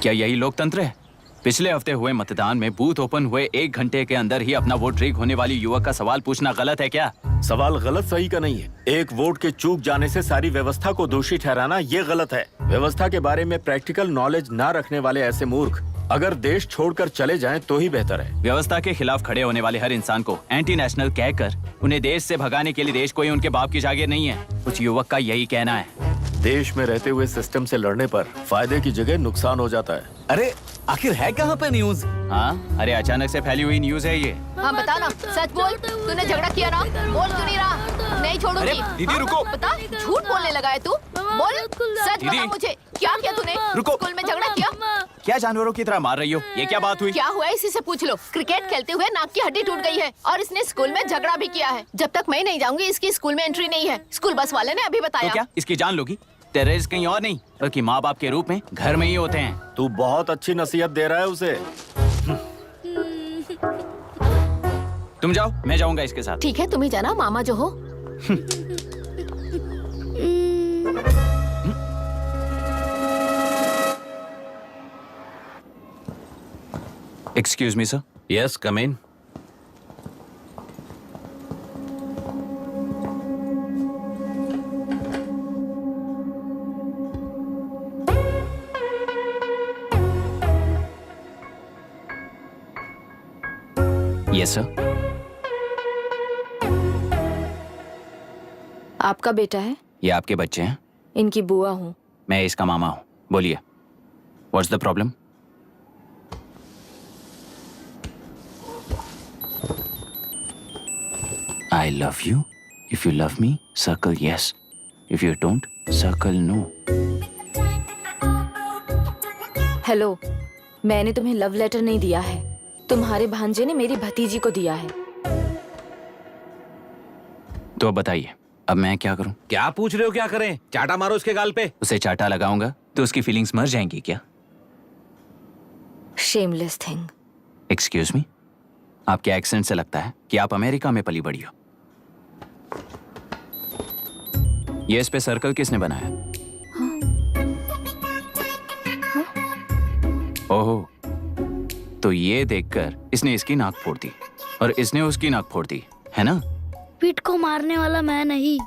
क्या यही लोकतंत्र है? पिछले हफ्ते हुए मतदान में बूथ ओपन हुए 1 घंटे के अंदर ही अपना वोट रीक होने वाली युवक का सवाल पूछना गलत है क्या? सवाल गलत सही का नहीं है। एक वोट के चूक जाने से सारी व्यवस्था को दोषी ठहराना ये गलत है। व्यवस्था के बारे में प्रैक्टिकल नॉलेज ना रखने वाले ऐसे मूर्ख अगर देश छोड़कर चले जाएं तो ही बेहतर है। व्यवस्था के खिलाफ खड़े होने वाले हर इंसान को एंटी नेशनल कहकर उन्हें देश से भगाने के लिए देश कोई उनके बाप की जागीर नहीं है। उस युवक का यही कहना है। देश में रहते हुए सिस्टम से लड़ने पर फायदे की जगह नुकसान हो जाता है। अरे आखिर है कहाँ पे न्यूज? हाँ, अरे अचानक से फैली हुई न्यूज है ये। हाँ बता ना, सच बोल, तूने झगड़ा किया ना? बोल क्यों नहीं रहा? नहीं छोड़ूंगी। अरे दीदी रुको। बता, झूठ बोलने लगा है तू? बोल, सच बता मुझे, क्या किया तूने? रुको। स्कूल में झगड़ा किया? क्या जानवरों की तरह मार रही हो? ये क्या बात हुई? क्या हुआ इसी से पूछ लो। क्रिकेट खेलते हुए नाक की हड्डी टूट गई है और इसने स्कूल में झगड़ा भी किया है। जब तक मैं नहीं जाऊंगी इसकी स्कूल में एंट्री नहीं है। स्कूल बस वाले ने अभी बताया। तो क्या इसकी जान लोगी? टेररिस्ट कहीं और नहीं बल्कि माँ बाप के रूप में घर में ही होते हैं। तू बहुत अच्छी नसीहत दे रहा है उसे। तुम जाओ, मैं जाऊंगा इसके साथ। ठीक है, तुम ही जाना, मामा जो हो। Excuse me sir. Yes, come in. Yes sir. आपका बेटा है? ये आपके बच्चे हैं? इनकी बुआ हूँ। मैं इसका मामा हूँ। बोलिए, what's the problem? I love you. If you love me, circle yes. If you don't, circle no. Hello, मैंने तुम्हें लव लेटर नहीं दिया है। तुम्हारे भांजे ने मेरी भतीजी को दिया है। तो अब बताइए, अब मैं क्या करूं? क्या पूछ रहे हो? क्या करें? चाटा मारो उसके गाल पे। उसे चाटा लगाऊंगा तो उसकी फीलिंग्स मर जाएंगी क्या? Shameless thing. एक्सक्यूज मी, आपके एक्सेंट से लगता है कि आप अमेरिका में पली बड़ी हो। ये इस पे सर्कल किसने बनाया? ओहो, तो ये देखकर इसने इसकी नाक फोड़ दी और इसने उसकी नाक फोड़ दी, है ना? पीठ को मारने वाला मैं नहीं।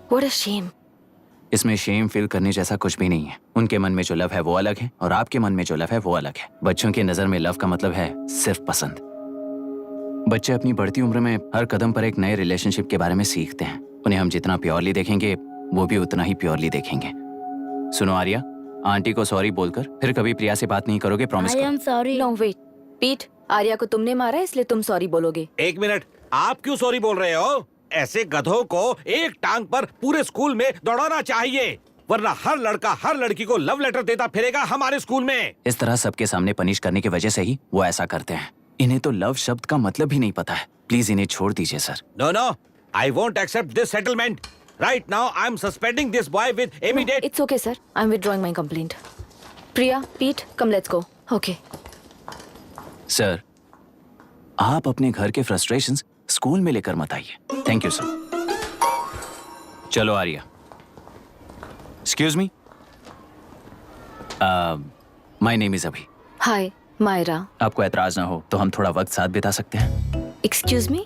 What a shame. इसमें शेम फील करने जैसा कुछ भी नहीं है। उनके मन में जो लव है वो अलग है और आपके मन में जो लव है वो अलग है। बच्चों की नजर में लव का मतलब है सिर्फ पसंद। बच्चे अपनी बढ़ती उम्र में हर कदम पर एक नए रिलेशनशिप के बारे में सीखते हैं। उन्हें हम जितना प्योरली देखेंगे वो भी उतना ही प्योरली देखेंगे। सुनो आर्या, आंटी को सॉरी बोलकर फिर कभी प्रिया से बात नहीं करोगे, प्रॉमिस आई करो। Am sorry. No wait. पीट, आर्या को तुमने मारा इसलिए तुम सॉरी बोलोगे। एक मिनट, आप क्यों सॉरी बोल रहे हो? ऐसे गधों को एक टांग पर पूरे स्कूल में दौड़ाना चाहिए, वरना हर लड़का हर लड़की को लव लेटर देता फिरेगा हमारे स्कूल में। इस तरह सबके सामने पनिश करने की वजह से ही वो ऐसा करते हैं। इन्हें तो लव शब्द का मतलब ही नहीं पता है। प्लीज इन्हें छोड़ दीजिए sir. No no, I won't accept this settlement. Right now I am suspending this boy with immediate. It's okay sir. I'm withdrawing my complaint. Priya, Pete, come let's go. Okay. Sir, आप अपने घर के frustrations school में लेकर मत आइए। Thank you sir. चलो Arya. Excuse me, my name is Abhi. Hi, Myra. आपको एतराज ना हो तो हम थोड़ा वक्त साथ बिता सकते हैं? Excuse me?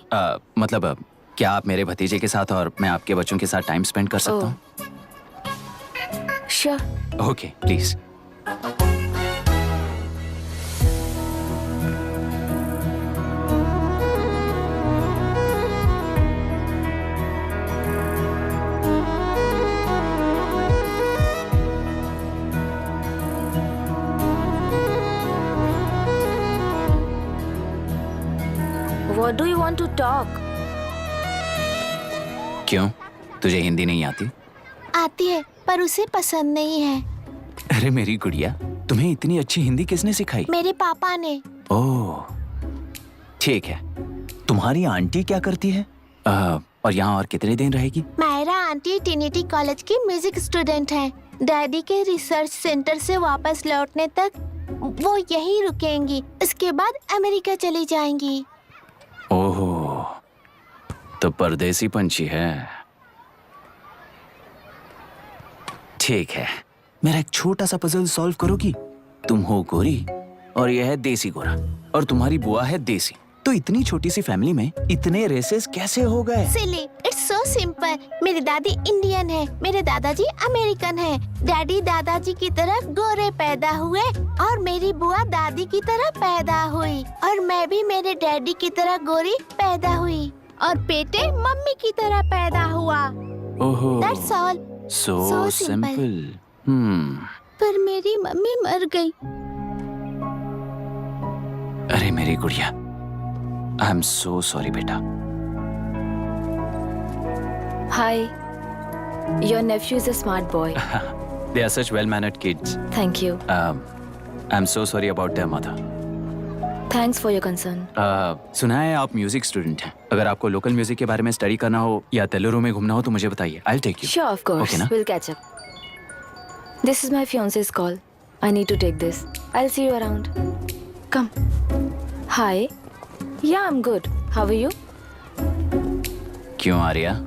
मतलब क्या आप मेरे भतीजे के साथ और मैं आपके बच्चों के साथ टाइम स्पेंड कर सकता हूँ? Sure. Okay, please. What do you want to talk? क्यों, तुझे हिंदी नहीं आती? आती है पर उसे पसंद नहीं है। अरे मेरी गुड़िया, तुम्हें इतनी अच्छी हिंदी किसने सिखाई? मेरे पापा ने। ओह, ठीक है। तुम्हारी आंटी क्या करती है? और यहाँ और कितने दिन रहेगी? मायरा आंटी ट्रिनिटी कॉलेज की म्यूजिक स्टूडेंट हैं। डैडी के रिसर्च सेंटर से वापस लौटने तक वो यहीं रुकेंगी। इसके बाद अमेरिका चली जाएंगी। ओह, तो परदेसी पंछी है। ठीक है, मेरा एक छोटा सा पजल सॉल्व करोगी? तुम हो गोरी और यह है देसी गोरा और तुम्हारी बुआ है देसी, तो इतनी छोटी सी फैमिली में इतने रेसेस कैसे हो गए? सिली, इट्स सो सिंपल। मेरी दादी इंडियन है, मेरे दादाजी अमेरिकन है। डैडी दादाजी की तरह गोरे पैदा हुए और मेरी बुआ दादी की तरह पैदा हुई और मैं भी मेरे डैडी की तरह गोरी पैदा हुई और बेटे मम्मी की तरह पैदा हुआ। ओहो, that's all. So So simple. पर मेरी मम्मी मर गई। अरे मेरी गुड़िया, आई एम सो सॉरी बेटा। Hi. Your nephew is a smart boy. They are such well-mannered kids. Thank you. I'm so sorry about their mother. Thanks for your concern. सुना है आप म्यूजिक स्टूडेंट हैं। अगर आपको लोकल म्यूजिक के बारे में स्टडी करना हो या तेलुरु में घूमना हो तो मुझे बताइए। I'll take you. Sure, of course. Okay, ना? We'll catch up. This is my fiance's call. I need to take this. I'll see you around. Come. Hi. Yeah, I'm good. How are you? क्यों Arya?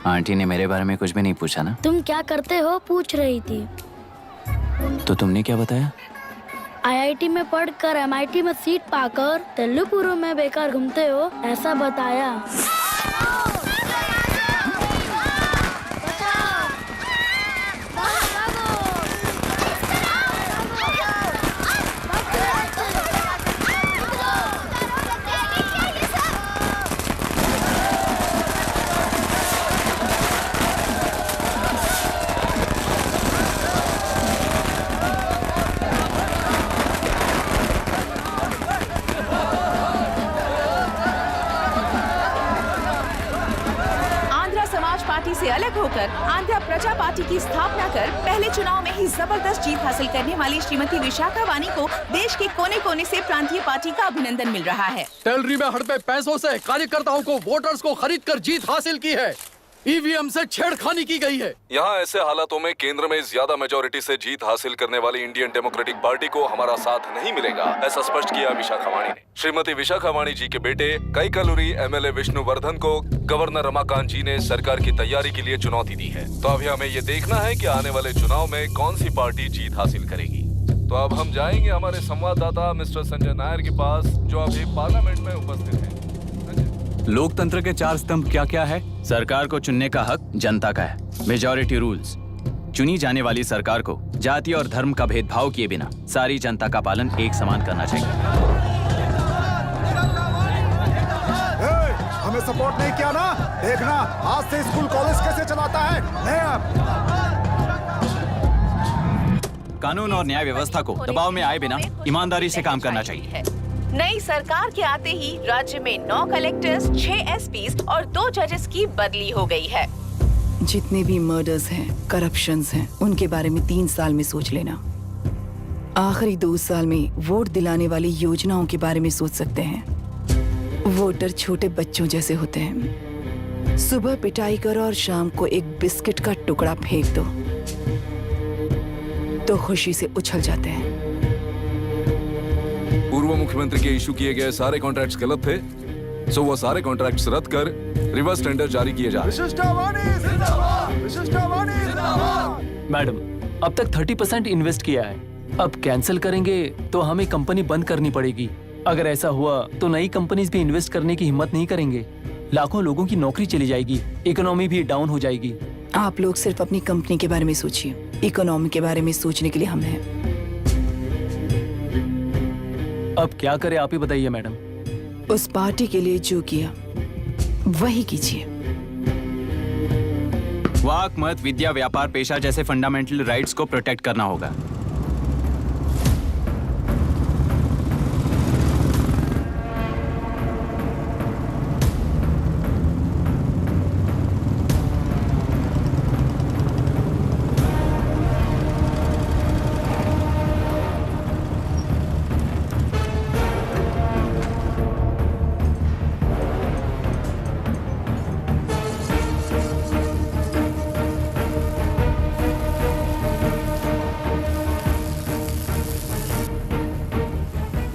Aunty ने मेरे बारे में कुछ भी नहीं पूछा ना? तुम क्या करते हो पूछ रही थी। तो तुमने क्या बताया? आईआईटी में पढ़कर एमआईटी में सीट पाकर तेलुपुरु में बेकार घूमते हो ऐसा बताया। पार्टी से अलग होकर आंध्र प्रजा पार्टी की स्थापना कर पहले चुनाव में ही जबरदस्त जीत हासिल करने वाली श्रीमती विशाखा वानी को देश के कोने कोने से प्रांतीय पार्टी का अभिनंदन मिल रहा है। टेलरी में हड़पे पैसों से कार्यकर्ताओं को वोटर्स को खरीद कर जीत हासिल की है। ईवीएम से छेड़खानी की गई है। यहाँ ऐसे हालातों में केंद्र में ज्यादा मेजोरिटी से जीत हासिल करने वाली इंडियन डेमोक्रेटिक पार्टी को हमारा साथ नहीं मिलेगा, ऐसा स्पष्ट किया विशाखा वाणी ने। श्रीमती विशाखा वाणी जी के बेटे कैकलुरी एमएलए विष्णुवर्धन को गवर्नर रमाकांत जी ने सरकार की तैयारी के लिए चुनौती दी है। तो अभी हमें ये देखना है कि आने वाले चुनाव में कौन सी पार्टी जीत हासिल करेगी। तो अब हम जाएंगे हमारे संवाददाता मिस्टर संजय नायर के पास, जो अभी पार्लियामेंट में उपस्थित है। लोकतंत्र के 4 स्तंभ क्या क्या है? सरकार को चुनने का हक जनता का है। Majority rules. चुनी जाने वाली सरकार को जाति और धर्म का भेदभाव किए बिना सारी जनता का पालन एक समान करना चाहिए। हमें सपोर्ट नहीं किया ना, देखना आज से स्कूल कॉलेज कैसे चलाता है। कानून और न्याय व्यवस्था को दबाव में आए बिना ईमानदारी से काम करना चाहिए। नई सरकार के आते ही राज्य में 9 कलेक्टर्स, 6 एसपीज और 2 जजेस की बदली हो गई है। जितने भी मर्डर्स हैं, करप्शंस हैं, उनके बारे में 3 साल में सोच लेना। आखिरी 2 साल में वोट दिलाने वाली योजनाओं के बारे में सोच सकते हैं। वोटर छोटे बच्चों जैसे होते हैं। सुबह पिटाई करो और शाम को एक बिस्किट का टुकड़ा फेंक दो तो खुशी से उछल जाते हैं। पूर्व मुख्यमंत्री के इशू किए गए सारे कॉन्ट्रैक्ट्स गलत थे, सो वो सारे कॉन्ट्रैक्ट्स रद्द कर रिवर्स टेंडर जारी किए जा रहे हैं। मैडम, अब तक 30% इन्वेस्ट किया है, अब कैंसिल करेंगे तो हमें कंपनी बंद करनी पड़ेगी। अगर ऐसा हुआ तो नई कंपनीज भी इन्वेस्ट करने की हिम्मत नहीं करेंगे। लाखों लोगों की नौकरी चली जाएगी, इकोनॉमी भी डाउन हो जाएगी। आप लोग सिर्फ अपनी कंपनी के बारे में सोचिए, इकोनॉमी के बारे में सोचने के लिए हम हैं। अब क्या करें आप ही बताइए मैडम। उस पार्टी के लिए जो किया वही कीजिए। वाक, मत, विद्या, व्यापार, पेशा जैसे फंडामेंटल राइट्स को प्रोटेक्ट करना होगा।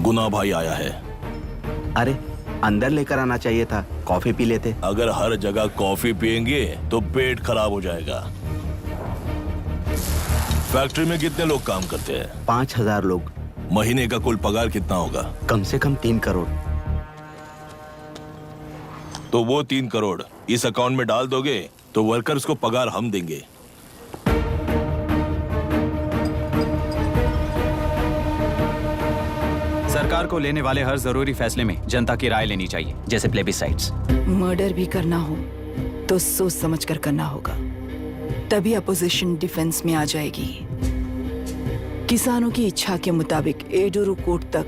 गुना भाई आया है। अरे अंदर लेकर आना चाहिए था, कॉफी पी लेते। अगर हर जगह कॉफी पियेंगे तो पेट खराब हो जाएगा। फैक्ट्री में कितने लोग काम करते हैं? 5000 लोग। महीने का कुल पगार कितना होगा? कम से कम 3 करोड़। तो वो 3 करोड़ इस अकाउंट में डाल दोगे तो वर्कर्स को पगार हम देंगे। सरकार को लेने वाले हर जरूरी फैसले में जनता की राय लेनी चाहिए, जैसे प्लेबिसाइड्स। मर्डर भी करना हो तो सोच समझ कर करना होगा, तभी अपोजिशन डिफेंस में आ जाएगी। किसानों की इच्छा के मुताबिक एडोरू कोर्ट तक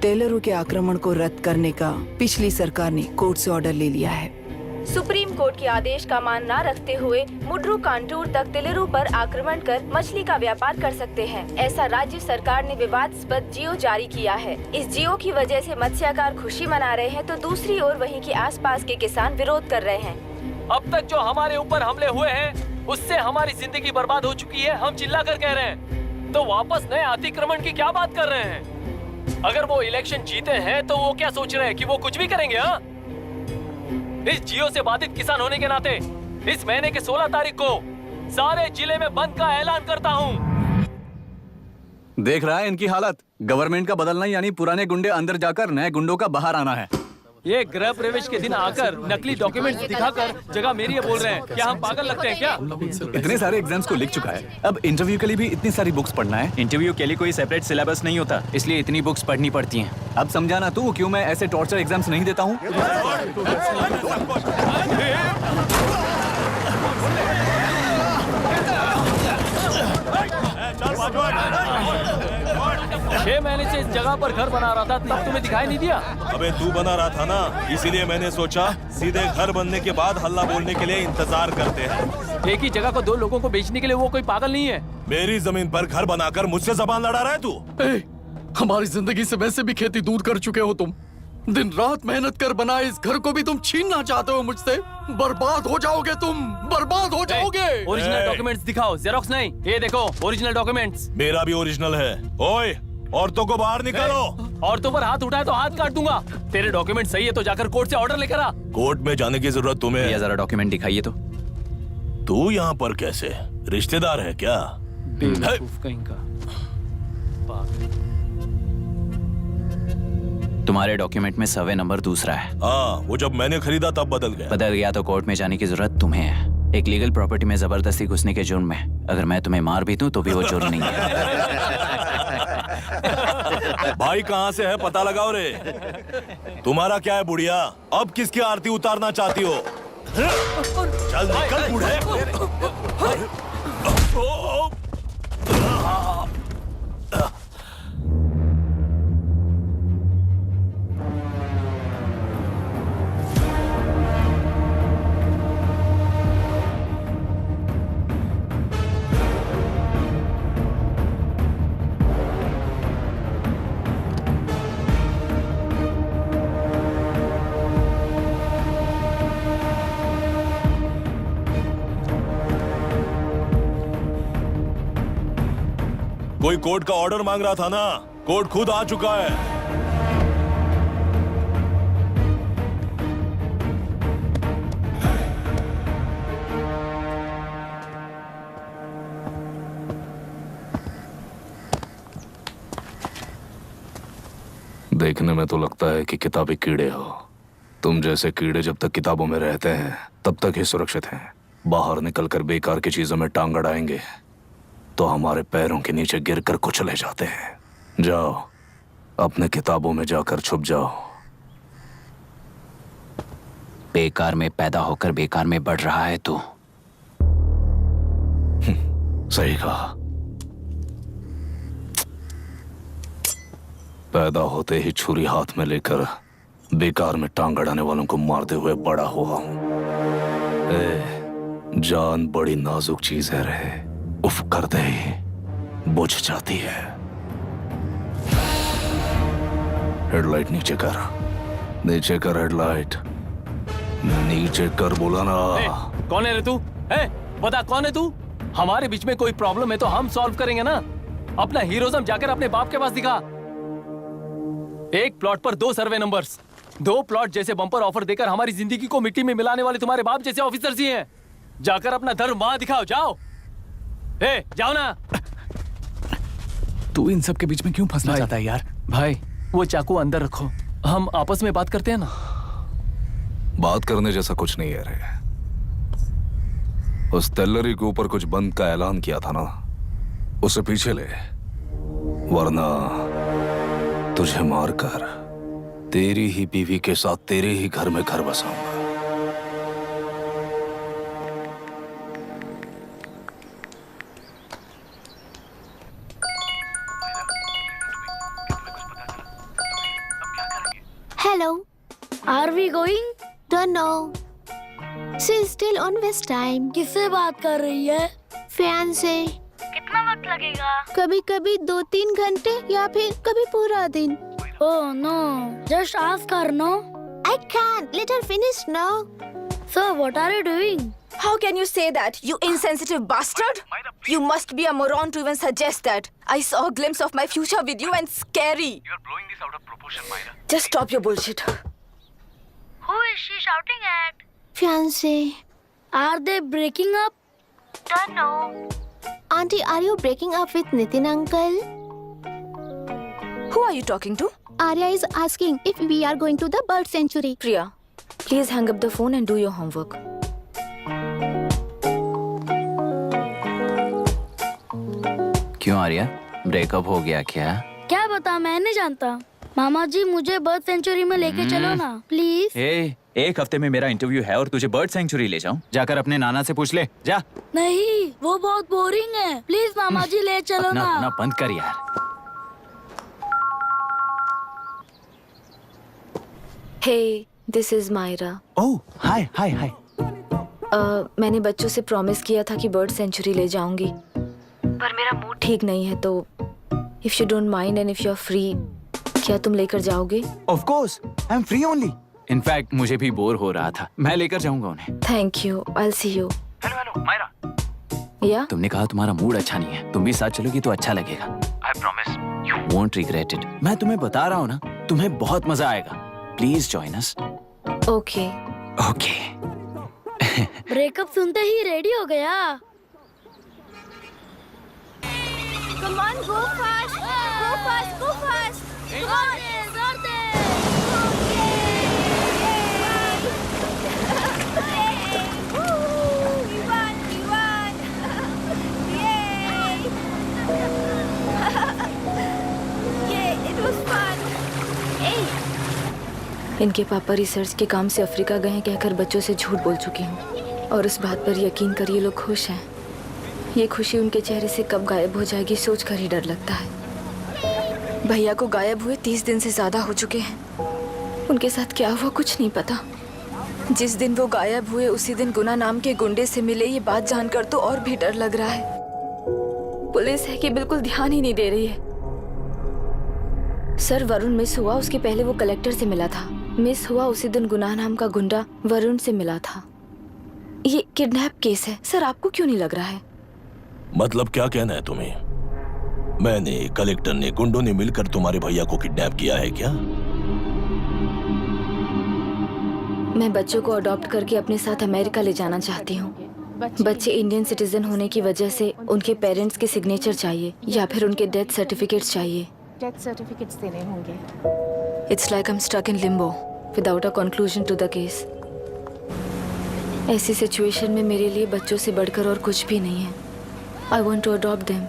टेलरों के आक्रमण को रद्द करने का पिछली सरकार ने कोर्ट से ऑर्डर ले लिया है। सुप्रीम कोर्ट के आदेश का मान न रखते हुए मुड्रू कांटूर तक टेलरों पर आक्रमण कर मछली का व्यापार कर सकते हैं। ऐसा राज्य सरकार ने विवादास्पद जियो जारी किया है। इस जियो की वजह से मत्स्यकार खुशी मना रहे हैं तो दूसरी ओर वहीं के आसपास के किसान विरोध कर रहे हैं। अब तक जो हमारे ऊपर हमले हुए हैं उससे हमारी जिंदगी बर्बाद हो चुकी है। हम चिल्लाकर कह रहे हैं तो वापस नए अतिक्रमण की क्या बात कर रहे हैं? अगर वो इलेक्शन जीते हैं तो वो क्या सोच रहे हैं कि वो कुछ भी करेंगे? हाँ, इस जियो से बाधित किसान होने के नाते इस महीने के 16 तारीख को सारे जिले में बंद का ऐलान करता हूँ। देख रहा है इनकी हालत। गवर्नमेंट का बदलना यानी पुराने गुंडे अंदर जाकर नए गुंडों का बाहर आना है। ये गृह प्रवेश के दिन आकर नकली डॉक्यूमेंट्स दिखाकर जगह मेरी है बोल रहे हैं। क्या हम पागल लगते हैं क्या? इतने सारे एग्जाम्स को लिख चुका है, अब इंटरव्यू के लिए भी इतनी सारी बुक्स पढ़ना है। इंटरव्यू के लिए कोई सेपरेट सिलेबस नहीं होता, इसलिए इतनी बुक्स पढ़नी पड़ती हैं। अब समझाना तू क्यों मैं ऐसे टॉर्चर एग्जाम्स नहीं देता हूँ। 6 महीने से इस जगह पर घर बना रहा था, तब तुम्हें दिखाई नहीं दिया? अबे तू बना रहा था ना, इसीलिए मैंने सोचा सीधे घर बनने के बाद हल्ला बोलने के लिए इंतजार करते हैं। एक ही जगह को 2 लोगों को बेचने के लिए वो कोई पागल नहीं है। मेरी जमीन पर घर बनाकर मुझसे जबान लड़ा रहा है तू। हमारी जिंदगी से वैसे भी खेती दूर कर चुके हो तुम। दिन रात मेहनत कर बनाए इस घर को भी तुम छीनना चाहते हो मुझसे। बर्बाद हो जाओगे तुम, बर्बाद हो जाओगे। ओरिजिनल डॉक्यूमेंट्स दिखाओ, जेरोक्स नहीं। ये देखो ओरिजिनल डॉक्यूमेंट्स। मेरा भी ओरिजिनल है। ओए, औरतों को बाहर निकालो। औरतों पर हाथ उठाए तो हाथ काट दूंगा। तेरे डॉक्यूमेंट सही है तो जाकर कोर्ट से ऑर्डर लेकर आ। कोर्ट में जाने की जरूरत तुम्हें? ये जरा डॉक्यूमेंट दिखाइए तो। तू यहाँ पर कैसे? रिश्तेदार है क्या? बेवकूफ कहीं का। तुम्हारे डॉक्यूमेंट में सर्वे नंबर दूसरा है। हाँ, वो जब मैंने खरीदा तब बदल गया। बदल गया तो कोर्ट में जाने की जरूरत तुम्हें है। एक लीगल प्रॉपर्टी में जबरदस्ती घुसने के जुर्म में अगर मैं तुम्हें मार भी दूं तो भी वो जुर्म नहीं है। भाई कहाँ से है पता लगाओ रे। तुम्हारा क्या है बुढ़िया? अब किसकी आरती उतारना चाहती हो? चल निकल बूढ़े। कोई कोर्ट का ऑर्डर मांग रहा था ना, कोर्ट खुद आ चुका है। देखने में तो लगता है कि किताबी कीड़े हो। तुम जैसे कीड़े जब तक किताबों में रहते हैं तब तक ही सुरक्षित हैं। बाहर निकलकर बेकार की चीजों में टांग अड़ाएंगे तो हमारे पैरों के नीचे गिरकर कुचले जाते हैं। जाओ, अपने किताबों में जाकर छुप जाओ। बेकार में पैदा होकर बेकार में बढ़ रहा है तू। सही कहा। पैदा होते ही छुरी हाथ में लेकर बेकार में टांग अड़ाने वालों को मारते हुए बड़ा हुआ हूं। जान बड़ी नाजुक चीज है रे, उफ करते ही बुझ जाती है। हेडलाइट नीचे कर, नीचे कर हेडलाइट, नीचे कर बोला ना। कौन है रे तू? बता कौन है तू? हमारे बीच में कोई प्रॉब्लम है तो हम सॉल्व करेंगे ना। अपना हीरोइज्म जाकर अपने बाप के पास दिखा। एक प्लॉट पर 2 सर्वे नंबर्स, 2 प्लॉट जैसे बम्पर ऑफर देकर हमारी जिंदगी को मिट्टी में मिलाने वाले तुम्हारे बाप जैसे ऑफिसर्स ही हैं। जाकर अपना धर्म वहां दिखाओ, जाओ। जाओ ना। तू इन सब के बीच में क्यों फंसना भाई, चाहता है यार? भाई वो चाकू अंदर रखो, हम आपस में बात करते हैं ना। बात करने जैसा कुछ नहीं है रे। उस तेलरी के ऊपर कुछ बंद का ऐलान किया था ना, उसे पीछे ले, वरना तुझे मारकर तेरी ही बीवी के साथ तेरे ही घर में घर बसाऊंगा। Hello. Are we going? Don't know. She's still on West time. किससे बात कर रही है? Fiancé. कितना वक्त लगेगा? कभी कभी 2-3 घंटे या फिर कभी पूरा दिन. Oh no, just ask her, no? I can't. Let her finish now. So what are you doing? How can you say that, you insensitive bastard? You must be a moron to even suggest that. I saw a glimpse of my future with you and scary. You're blowing this out of proportion, Myra. Just stop your bullshit. Who is she shouting at? Fiancé. Are they breaking up? Don't know. Auntie, are you breaking up with Nitin uncle? Who are you talking to? Arya is asking if we are going to the bird sanctuary. Priya, please hang up the phone and do your homework. क्यों Arya, breakup हो गया क्या? क्या बता, मैं नहीं जानता। मामा जी मुझे बर्ड सेंचुरी में लेके चलो ना प्लीज। एक हफ्ते में मेरा इंटरव्यू है और तुझे बर्ड सेंचुरी ले जाऊं? जाकर अपने नाना से पूछ ले, जा। नहीं, वो बहुत बोरिंग है, प्लीज मामा जी ले चलो ना। अपना बंद कर यार। Hey, this is Myra. ओह, हाय हाय हाय। मैंने बच्चों से प्रॉमिस किया था कि बर्ड सेंचुरी ले जाऊंगी, पर मेरा मूड ठीक नहीं है, तो if you don't mind and if you are free, क्या तुम लेकर जाओगे? Of course, I am free only. In fact मुझे भी बोर हो रहा था, मैं लेकर जाऊंगा उन्हें। Thank you, I will see you. Hello Myra. या तुमने कहा तुम्हारा मूड अच्छा नहीं है, तुम भी साथ चलोगी तो अच्छा लगेगा। I promise you won't regret it. मैं तुम्हें बता रहा हूँ ना, तुम्हें बहुत मजा आएगा। Please join us. Okay okay. Breakup सुनते ही रेडी हो गया। Come on, go fast. Go fast, go fast. जोर दे, जोर दे। We won, we won. Yay. Yay, it was fun. Hey. इनके पापा रिसर्च के काम से अफ्रीका गए कहकर बच्चों से झूठ बोल चुकी हूँ, और उस बात पर यकीन कर ये लोग खुश हैं। ये खुशी उनके चेहरे से कब गायब हो जाएगी सोचकर ही डर लगता है। भैया को गायब हुए 30 दिन से ज्यादा हो चुके हैं। उनके साथ क्या हुआ कुछ नहीं पता। जिस दिन वो गायब हुए उसी दिन गुना नाम के गुंडे से मिले, ये बात जानकर तो और भी डर लग रहा है। पुलिस है कि बिल्कुल ध्यान ही नहीं दे रही है। सर, वरुण मिस हुआ उसके पहले वो कलेक्टर से मिला था। मिस हुआ उसी दिन गुनाह नाम का गुंडा वरुण से मिला था। ये किडनैप केस है सर, आपको क्यों नहीं लग रहा है? मतलब क्या कहना है तुम्हें? मैंने, कलेक्टर ने, गुंडों ने मिलकर तुम्हारे भैया को किडनैप किया है क्या? मैं बच्चों को अडॉप्ट करके अपने साथ अमेरिका ले जाना चाहती हूँ। बच्चे इंडियन सिटीजन होने की वजह से उनके पेरेंट्स के सिग्नेचर चाहिए या फिर उनके डेथ सर्टिफिकेट्स चाहिए। डेथ सर्टिफिकेट्स देने होंगे। It's like I'm stuck in limbo without a conclusion to the case. ऐसी सिचुएशन में मेरे लिए बच्चों से बढ़कर और कुछ भी नहीं है। I want to adopt them.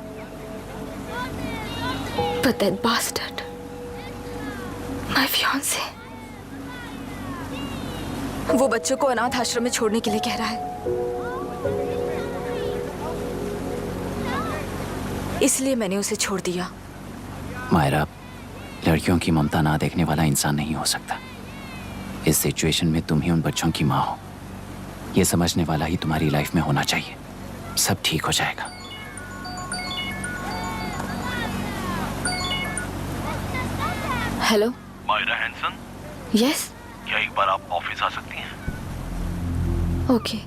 But that bastard, my fiancé, वो बच्चों को अनाथ आश्रम में छोड़ने के लिए कह रहा है। इसलिए मैंने उसे छोड़ दिया। मायरा, लड़कियों की ममता ना देखने वाला इंसान नहीं हो सकता। इस सिचुएशन में तुम ही उन बच्चों की माँ हो, ये समझने वाला ही तुम्हारी लाइफ में होना चाहिए। सब ठीक हो जाएगा। Hello Myra Hanson? यस। क्या एक बार आप ऑफिस आ सकती हैं? ओके।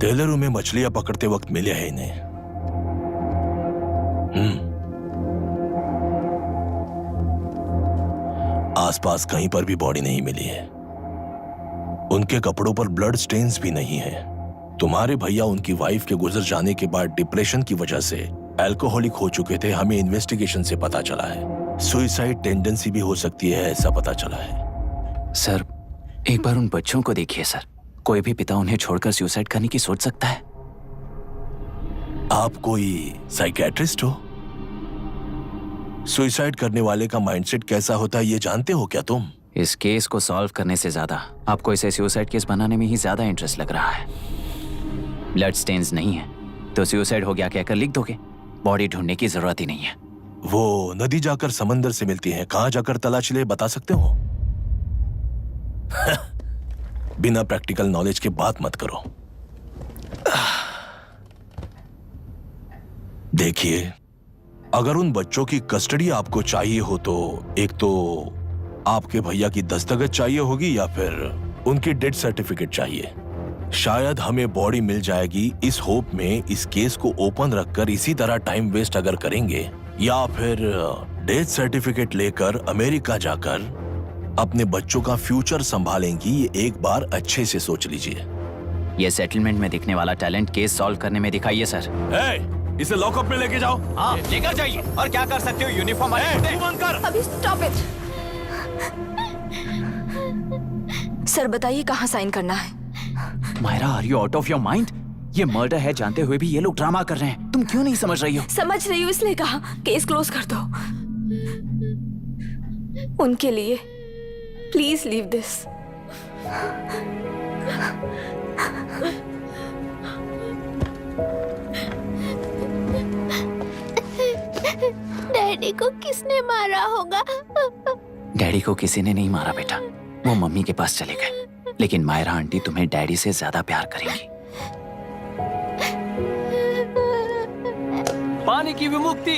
टेलरों में मछलियां पकड़ते वक्त मिले हैं इन्हें। आसपास कहीं पर भी बॉडी नहीं मिली है। उनके कपड़ों पर ब्लड स्टेन्स भी नहीं है। तुम्हारे भैया उनकी वाइफ के गुजर जाने के बाद डिप्रेशन की वजह से अल्कोहलिक हो चुके थे। हमें इन्वेस्टिगेशन से पता चला है सुसाइड टेंडेंसी भी हो सकती है, ऐसा पता चला है। सर, एक बार उन बच्चों को देखिए सर। कोई भी पिता उन्हें छोड़कर सुसाइड करने की सोच सकता है? आप कोई साइकियाट्रिस्ट हो? सुसाइड करने वाले का माइंडसेट कैसा होता है ये जानते हो क्या तुम? इस केस को सॉल्व करने से ज्यादा आपको इसे सुसाइड केस बनाने में ही ज्यादा इंटरेस्ट लग रहा है। ब्लड स्टेन्स नहीं है तो सुसाइड हो गया कहकर लिख दोगे। बॉडी ढूंढने की जरूरत ही नहीं है। वो नदी जाकर समंदर से मिलती है, कहां जाकर तलाश ले बता सकते हो? बिना प्रैक्टिकल नॉलेज के बात मत करो। देखिए, अगर उन बच्चों की कस्टडी आपको चाहिए हो तो एक तो आपके भैया की दस्तखत चाहिए होगी या फिर उनकी डेथ सर्टिफिकेट चाहिए। शायद हमें बॉडी मिल जाएगी इस होप में इस केस को ओपन रखकर इसी तरह टाइम वेस्ट अगर करेंगे, या फिर डेथ सर्टिफिकेट लेकर अमेरिका जाकर अपने बच्चों का फ्यूचर संभालेंगी। ये एक बार अच्छे से सोच लीजिए। ये सेटलमेंट में दिखने वाला टैलेंट केस सॉल्व करने में दिखाइए सर। इसे लॉकअप में लेके जाओ। हाँ, लेकर जाइए। और क्या कर सकते हो? यूनिफॉर्म अभी स्टॉप इट। सर बताइए कहाँ साइन करना है? Myra, are you out of your mind? ये मर्डर है जानते हुए भी ये लोग ड्रामा कर रहे हैं। तुम क्यों नहीं समझ रही हो? समझ रही हूँ इसलिए कहा केस क्लोज कर दो। उनके लिए प्लीज लीव दिस। डैडी को किसने मारा होगा? डैडी को किसी ने नहीं मारा बेटा, वो मम्मी के पास चले गए। लेकिन मायरा आंटी तुम्हें डैडी से ज्यादा प्यार करेंगी। पानी की विमुक्ति,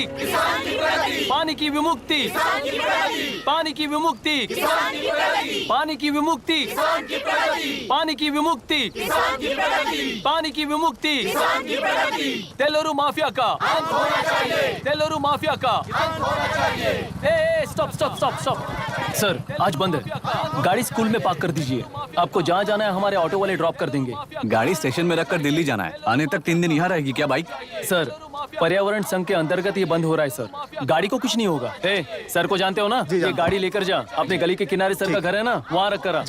पानी की विमुक्ति, पानी की विमुक्ति, पानी की विमुक्ति, पानी की विमुक्ति, पानी की विमुक्ति, तेलुरु माफिया का, तेलुरु माफिया का। Stop stop stop stop. Sir, आज बंद है। गाड़ी स्कूल में पार्क कर दीजिए। आपको जहाँ जाना है हमारे ऑटो वाले ड्रॉप कर देंगे। गाड़ी स्टेशन में रखकर दिल्ली जाना है। आने तक 3 दिन यहाँ रहेगी क्या बाइक? सर, पर्यावरण संघ के अंतर्गत ये बंद हो रहा है सर। गाड़ी को कुछ नहीं होगा। सर को जानते हो ना? ये गाड़ी लेकर जा। अपने गली के किनारे सर का घर है ना, वहाँ रख कर आ।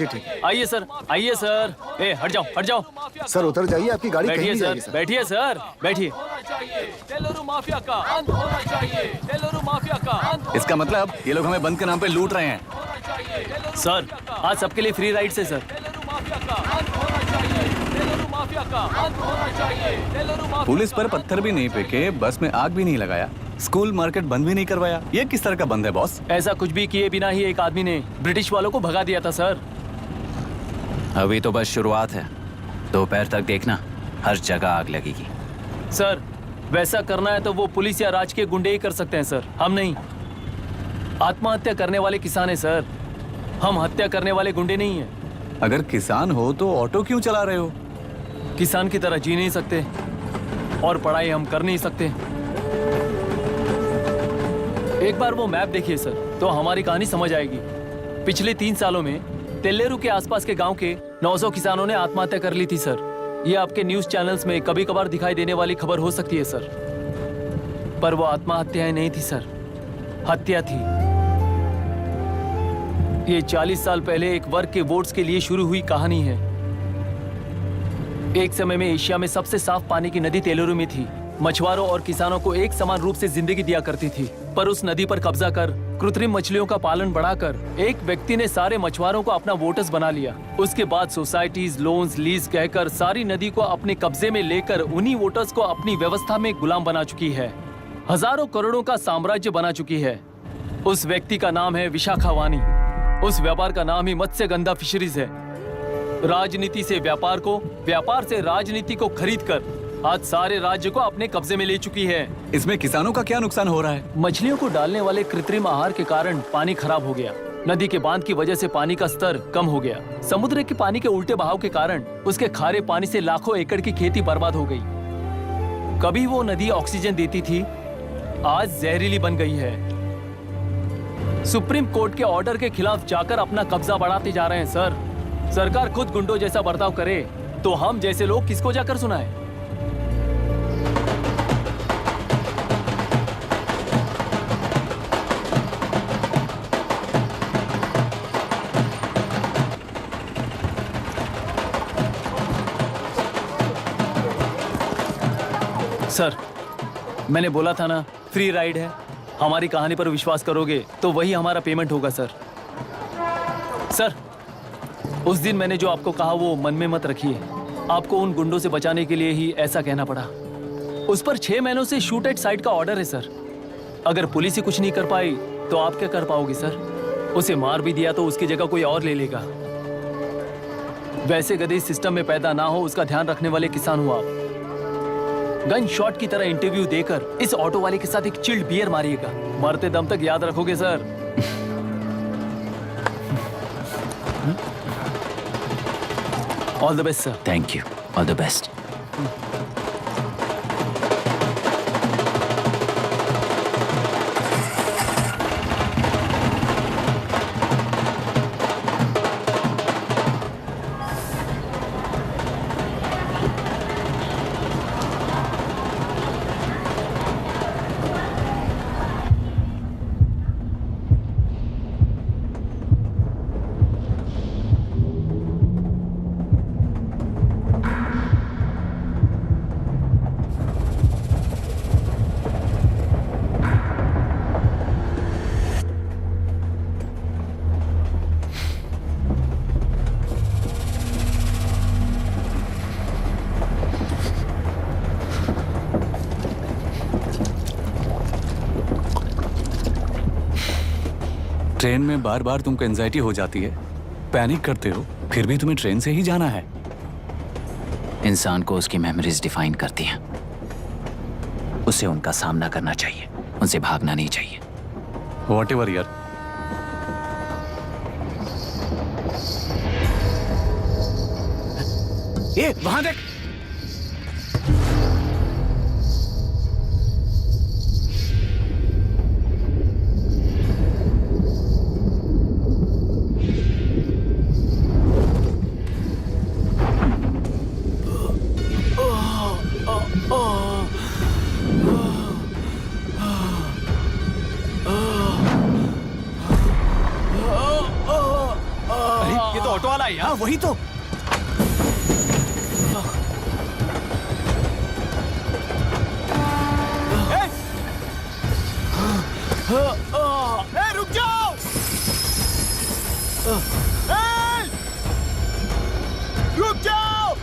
आइए सर, आइए सर। हट जाओ, हट जाओ। सर उतर जाइए, आपकी गाड़ी बैठिए सर, बैठिए सर, बैठिए। तेलुरु माफिया का अंत होना चाहिए। तेलुरु माफिया का अंत। इसका मतलब ये लोग हमें बंद के नाम पे लूट रहे हैं। सर, आज सबके लिए फ्री राइड है सर। पुलिस पर पत्थर भी नहीं फेंके, बस में आग भी नहीं लगाया, स्कूल मार्केट बंद भी नहीं करवाया। ये किस तरह का बंद है बॉस? ऐसा कुछ भी किए बिना ही एक आदमी ने ब्रिटिश वालों को भगा दिया था सर। अभी तो बस शुरुआत है। दोपहर तक देखना, हर जगह आग लगेगी। सर, वैसा करना है तो वो पुलिस या राज के गुंडे ही कर सकते हैं सर, हम नहीं। आत्महत्या करने वाले किसान है सर, हम हत्या करने वाले गुंडे नहीं हैं। अगर किसान हो तो ऑटो क्यों चला रहे हो? किसान की तरह जी नहीं सकते और पढ़ाई हम कर नहीं सकते। एक बार वो मैप देखिए सर, तो हमारी कहानी समझ आएगी। पिछले 3 सालों में तेलेरू के आसपास के गांव के 900 किसानों ने आत्महत्या कर ली थी सर। ये आपके न्यूज चैनल्स में कभी कभार दिखाई देने वाली खबर हो सकती है सर, पर वो आत्महत्याएं नहीं थी सर, हत्या थी। ये 40 साल पहले एक वर्ग के वोट्स के लिए शुरू हुई कहानी है। एक समय में एशिया में सबसे साफ पानी की नदी तेलुरु में थी। मछुआरों और किसानों को एक समान रूप से जिंदगी दिया करती थी, पर उस नदी पर कब्जा कर कृत्रिम मछलियों का पालन बढ़ाकर एक व्यक्ति ने सारे मछुआरों को अपना वोटर्स बना लिया। उसके बाद सोसाइटीज, लोन्स, लीज कहकर सारी नदी को अपने कब्जे में लेकर उन्हीं वोटर्स को अपनी व्यवस्था में गुलाम बना चुकी है। हजारों करोड़ों का साम्राज्य बना चुकी है। उस व्यक्ति का नाम है विशाखावानी। उस व्यापार का नाम ही मत्स्यगंधा फिशरीज है। राजनीति से व्यापार को, व्यापार से राजनीति को खरीद कर आज सारे राज्य को अपने कब्जे में ले चुकी है। इसमें किसानों का क्या नुकसान हो रहा है? मछलियों को डालने वाले कृत्रिम आहार के कारण पानी खराब हो गया। नदी के बांध की वजह से पानी का स्तर कम हो गया। समुद्र के पानी के उल्टे बहाव के कारण उसके खारे पानी से लाखों एकड़ की खेती बर्बाद हो गई। कभी वो नदी ऑक्सीजन देती थी, आज जहरीली बन गई है। सुप्रीम कोर्ट के ऑर्डर के खिलाफ जाकर अपना कब्जा बढ़ाते जा रहे हैं सर। सरकार खुद गुंडों जैसा बर्ताव करे तो हम जैसे लोग किसको जाकर सुनाएं? सर, मैंने बोला था ना, फ्री राइड है। हमारी कहानी पर विश्वास करोगे तो वही हमारा पेमेंट होगा सर। सर, उस दिन मैंने जो आपको कहा वो मन में मत रखिए। आपको उन गुंडों से बचाने के लिए ही ऐसा कहना पड़ा। उस पर 6 महीनों से शूट एट साइट का ऑर्डर है सर। अगर पुलिस ही कुछ नहीं कर पाई तो आप क्या कर पाओगे सर? उसे मार भी दिया तो उसकी जगह कोई और ले लेगा। वैसे गधे सिस्टम में पैदा ना हो उसका ध्यान रखने वाले किसान हो आप। गन शॉट की तरह इंटरव्यू देकर इस ऑटो वाले के साथ एक चिल्ड बियर मारिएगा। मरते दम तक याद रखोगे sir. All the best sir. Thank you, all the best. Train में बार बार तुमको एंजाइटी हो जाती है, पैनिक करते हो, फिर भी तुम्हें ट्रेन से ही जाना है। इंसान को उसकी मेमोरीज डिफाइन करती हैं। उसे उनका सामना करना चाहिए, उनसे भागना नहीं चाहिए। व्हाटएवर यार। ये वहां देख। ये तो ऑटो वाला है यार। वही तो। रुक जाओ। रुक जाओ।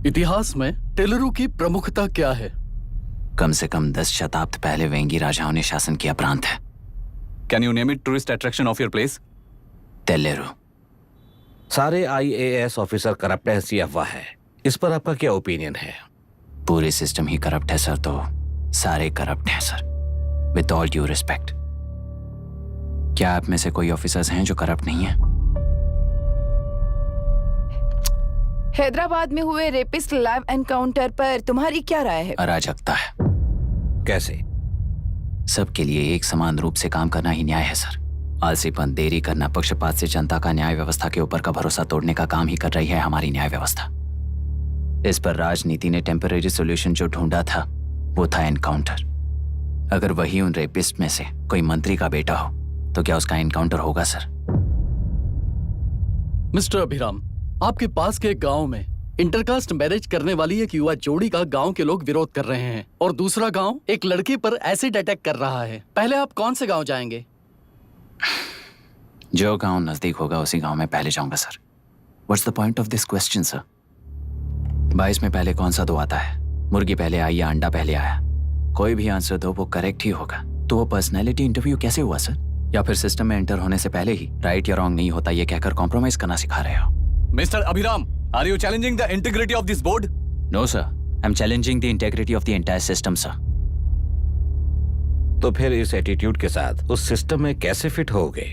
इतिहास में टेलरू की प्रमुखता क्या है? कम से कम 10 शताब्द पहले वेंगी राजाओं ने शासन किया प्रांत है। Can you name it tourist attraction of your place? टेलेरू। सारे IAS ऑफिसर करप्ट है, ऐसी अफवाह है। इस पर आपका क्या ओपिनियन है? पूरे सिस्टम ही करप्ट है सर, तो सारे करप्ट हैं sir. With all due respect, क्या आप में से कोई ऑफिसर्स हैं जो करप्ट नहीं है? हैदराबाद में हुए रेपिस्ट लाइव एनकाउंटर पर तुम्हारी क्या राय है? अराजकता है। कैसे? सबके लिए एक समान रूप से काम करना ही न्याय है सर। आलसीपन, देरी करना, पक्षपात से जनता का न्याय व्यवस्था के ऊपर का भरोसा तोड़ने का काम ही कर रही है हमारी न्याय व्यवस्था। इस पर राजनीति ने टेम्पररी सॉल्यूशन जो ढूंढा था वो था एनकाउंटर। अगर वही उन रेपिस्ट में से कोई मंत्री का बेटा हो तो क्या उसका एनकाउंटर होगा सर? मिस्टर अभिराम, आपके पास के एक गांव में इंटरकास्ट मैरिज करने वाली एक युवा जोड़ी का गांव के लोग विरोध कर रहे हैं और दूसरा गांव एक लड़के पर एसिड अटैक कर रहा है। पहले आप कौन से गांव जाएंगे? जो गांव नजदीक होगा उसी गांव में पहले जाऊंगा sir. What's the point of this question sir? 22 में पहले कौन सा दो आता है? मुर्गी पहले आई या अंडा पहले आया? कोई भी आंसर दो वो करेक्ट ही होगा। तो वो पर्सनैलिटी इंटरव्यू कैसे हुआ सर? या फिर सिस्टम में एंटर होने से पहले ही राइट या रॉन्ग नहीं होता ये कहकर कॉम्प्रोमाइज करना सिखा रहे हो? Mister Abhiram, are you challenging the integrity of this board? No sir, I am challenging the integrity of the entire system sir. तो फिर इस एटीट्यूड के साथ उस सिस्टम में कैसे फिट होगे?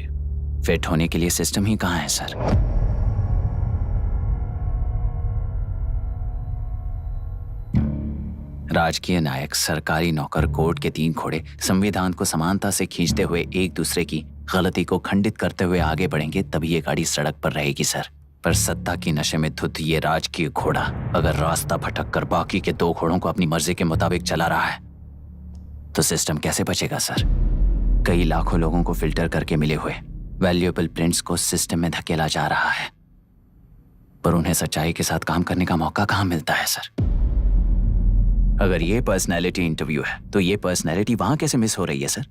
फिट होने के लिए सिस्टम ही कहाँ है सर? राजकीय नायक, सरकारी नौकर, कोर्ट के 3 घोड़े संविधान को समानता से खींचते हुए एक दूसरे की गलती को खंडित करते हुए आगे बढ़ेंगे तभी ये गाड़ी सड़क पर रहेगी सर। पर सत्ता की नशे में धुत ये राजकीय घोड़ा अगर रास्ता भटक कर बाकी के 2 घोड़ों को अपनी मर्जी के मुताबिक चला रहा है तो सिस्टम कैसे बचेगा सर? कई लाखों लोगों को फिल्टर करके मिले हुए वैल्यूएबल प्रिंट्स को सिस्टम में धकेला जा रहा है, पर उन्हें सच्चाई के साथ काम करने का मौका कहां मिलता है सर? अगर ये पर्सनैलिटी इंटरव्यू है तो ये पर्सनैलिटी वहां कैसे मिस हो रही है सर?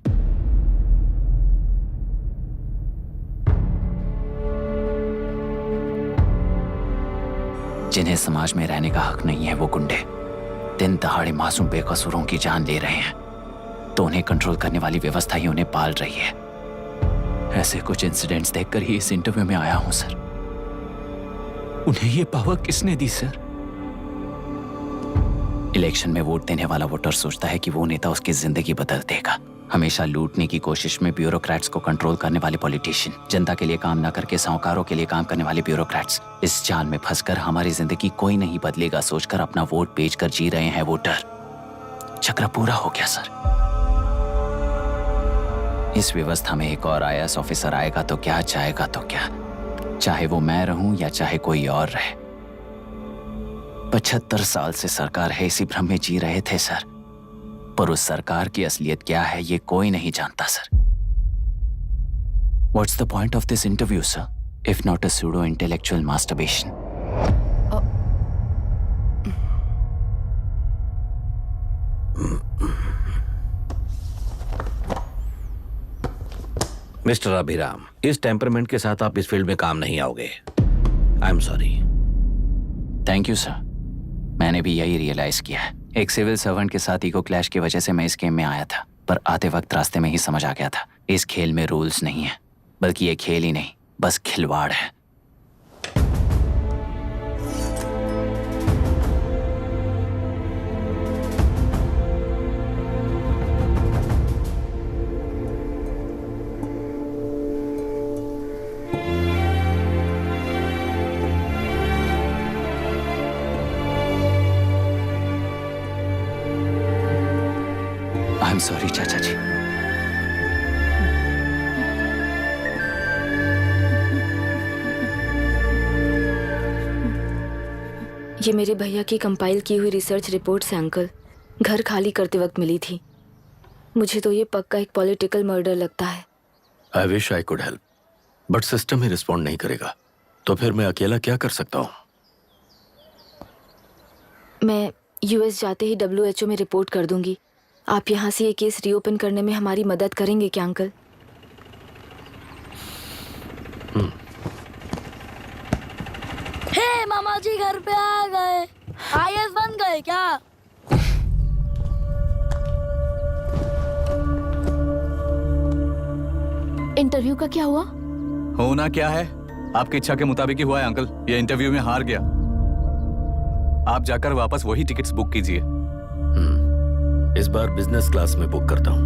जिन्हें समाज में रहने का हक नहीं है वो गुंडे दिन दहाड़े मासूम बेकसूरों की जान ले रहे हैं तो उन्हें कंट्रोल करने वाली व्यवस्था ही उन्हें पाल रही है। ऐसे कुछ इंसिडेंट्स देखकर ही इस इंटरव्यू में आया हूं सर। उन्हें ये पावर किसने दी सर? इलेक्शन में वोट देने वाला वोटर सोचता है कि वो नेता उसकी जिंदगी बदल देगा। हमेशा लूटने की कोशिश में ब्यूरोक्रेट्स को कंट्रोल करने वाले पॉलिटिशियन, जनता के लिए काम न करके साहूकारों के लिए काम करने वाले ब्यूरोक्रेट्स, इस जाल में फंसकर हमारी जिंदगी कोई नहीं बदलेगा सोचकर अपना वोट बेचकर जी रहे हैं वोटर। चक्र पूरा हो गया सर। इस व्यवस्था में एक और IAS ऑफिसर आएगा तो क्या, जाएगा तो क्या, चाहे वो मैं रहूं या चाहे कोई और रहे। 75 साल से सरकार है इसी भ्रम में जी रहे थे सर, पर उस सरकार की असलियत क्या है ये कोई नहीं जानता sir. What's the point of this interview, sir, if not a pseudo-intellectual masturbation? Mister Abhiram, इस टेम्परमेंट के साथ आप इस फील्ड में काम नहीं आओगे। आई am sorry. Thank you sir. मैंने भी यही रियलाइज किया है। एक सिविल सर्वेंट के साथ ईगो क्लैश की वजह से मैं इस गेम में आया था, पर आते वक्त रास्ते में ही समझ आ गया था इस खेल में रूल्स नहीं है, बल्कि ये खेल ही नहीं बस खिलवाड़ है। आई एम सॉरी चाचा जी। ये मेरे भैया की कंपाइल की हुई रिसर्च रिपोर्ट से अंकल, घर खाली करते वक्त मिली थी। मुझे तो ये पक्का एक पॉलिटिकल मर्डर लगता है। I wish I could help, but system he respond नहीं करेगा, तो फिर मैं अकेला क्या कर सकता हूँ? मैं US जाते ही WHO में रिपोर्ट कर दूंगी। आप यहाँ से ये केस रीओपन करने में हमारी मदद करेंगे क्या अंकल? हे मामा जी घर पे आ गए। IAS बन गए क्या? इंटरव्यू का क्या हुआ? होना क्या है, आपकी इच्छा के मुताबिक ही हुआ है अंकल। ये इंटरव्यू में हार गया। आप जाकर वापस वही टिकट्स बुक कीजिए। इस बार बिजनेस क्लास में बुक करता हूँ।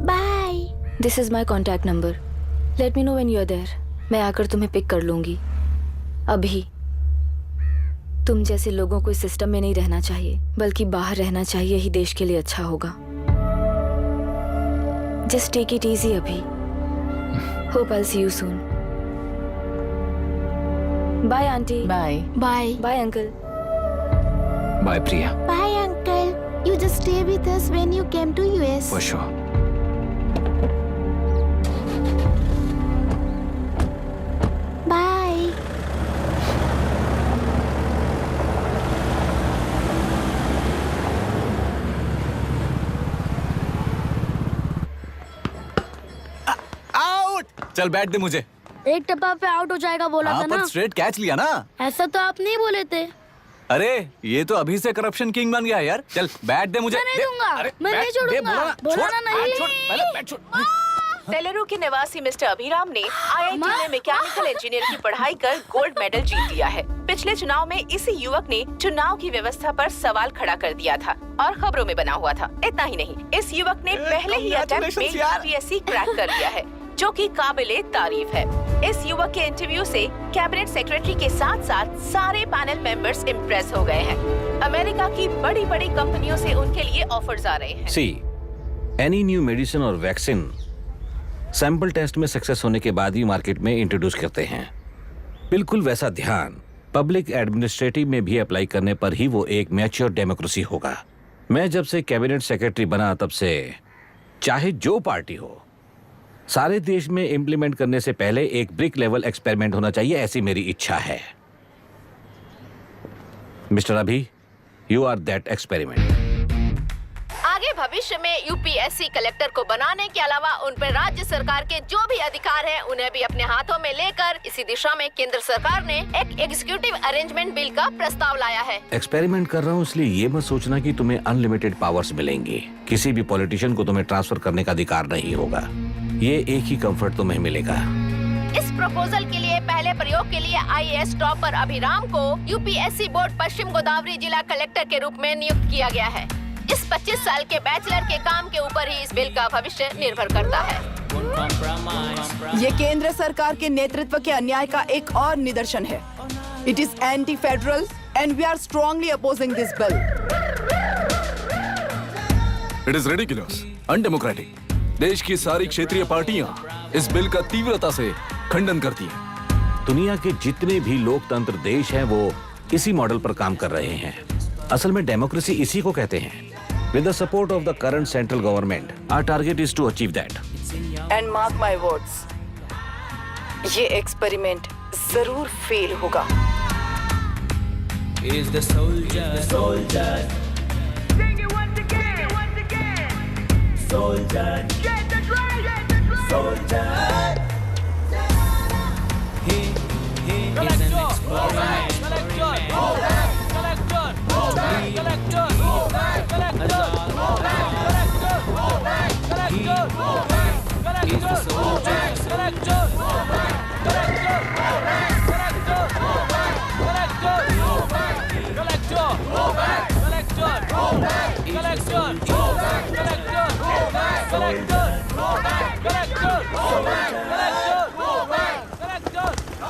Bye. This is my contact number. Let me know when you are there. मैं आकर तुम्हें पिक कर लूंगी। अभी तुम जैसे लोगों को इस सिस्टम में नहीं रहना चाहिए, बल्कि बाहर रहना चाहिए ही देश के लिए अच्छा होगा। जस्ट टेक इट इजी अभी। Hope I see you soon. Bye aunty. Bye bye bye uncle. Bye Priya. Bye uncle, you just stay with us when you came to US. For sure. Bye. Out. चल बैठ दे मुझे। एक टप्पा पे out हो जाएगा बोला था हाँ, ना। पर स्ट्रेट कैच लिया ना। ऐसा तो आप नहीं बोले थे। अरे ये तो अभी से करप्शन किंग बन गया है यार। चल बैठ दे मुझे। मैं नहीं दे। दूंगा। अरे, मैं बैठ, नहीं दे, छोड़ूंगा। बोला ना, बोला छोड़, ना नहीं। छोड़, पहले बैठ, छोड़। टेलरू के निवासी मिस्टर अभिराम ने IIT में मैकेनिकल इंजीनियर की पढ़ाई कर गोल्ड मेडल जीत लिया है। पिछले चुनाव में इसी युवक ने चुनाव की व्यवस्था पर सवाल खड़ा कर दिया था और खबरों में बना हुआ था। इतना ही नहीं, इस युवक ने पहले ही अटेम्प्ट में UPSC क्रैक कर लिया है, जो कि काबिले तारीफ है। इस युवक के इंटरव्यू से कैबिनेट सेक्रेटरी के साथ साथ सारे पैनल मेंबर्स इम्प्रेस हो गए हैं। अमेरिका की बड़ी बड़ी कंपनियों से उनके लिए ऑफर्स आ रहे हैं। सी एनी न्यू मेडिसिन और वैक्सीन सैंपल टेस्ट में सक्सेस होने के बाद ही मार्केट में इंट्रोड्यूस करते हैं। बिल्कुल वैसा ध्यान पब्लिक एडमिनिस्ट्रेटिव में भी अप्लाई करने पर ही वो एक मैच्योर डेमोक्रेसी होगा। मैं जब से कैबिनेट सेक्रेटरी बना तब से चाहे जो पार्टी हो, सारे देश में इंप्लीमेंट करने से पहले एक ब्रिक लेवल एक्सपेरिमेंट होना चाहिए, ऐसी मेरी इच्छा है। मिस्टर अभी, यू आर दैट एक्सपेरिमेंट। आगे भविष्य में UPSC कलेक्टर को बनाने के अलावा उन पर राज्य सरकार के जो भी अधिकार हैं, उन्हें भी अपने हाथों में लेकर इसी दिशा में केंद्र सरकार ने एक एग्जीक्यूटिव अरेंजमेंट बिल का प्रस्ताव लाया है। एक्सपेरिमेंट कर रहा हूँ इसलिए ये मत सोचना कि तुम्हें अनलिमिटेड पावर्स मिलेंगे। किसी भी पॉलिटिशियन को तुम्हें ट्रांसफर करने का अधिकार नहीं होगा। ये एक ही कंफर्ट तुम्हें मिलेगा। इस प्रपोजल के लिए पहले प्रयोग के लिए IAS टॉपर अभिराम को UPSC बोर्ड पश्चिम गोदावरी जिला कलेक्टर के रूप में नियुक्त किया गया है। इस 25 साल के बैचलर के काम के ऊपर ही इस बिल का भविष्य निर्भर करता है। ये केंद्र सरकार के नेतृत्व के अन्याय का एक और निदर्शन है। It is anti federal and we are strongly opposing this bill. It is ridiculous, undemocratic. देश की सारी क्षेत्रीय पार्टियां इस बिल का तीव्रता से खंडन करती हैं। दुनिया के जितने भी लोकतंत्र देश हैं वो इसी मॉडल पर काम कर रहे हैं। असल में डेमोक्रेसी इसी को कहते हैं। With the support of the current central government, our target is to achieve that. And mark my words, ये एक्सपेरिमेंट जरूर फेल होगा। Is the soldier, soldier. Sing it once again, once again. Soldier, get the drum, get the drum. Soldier. He is an experiment.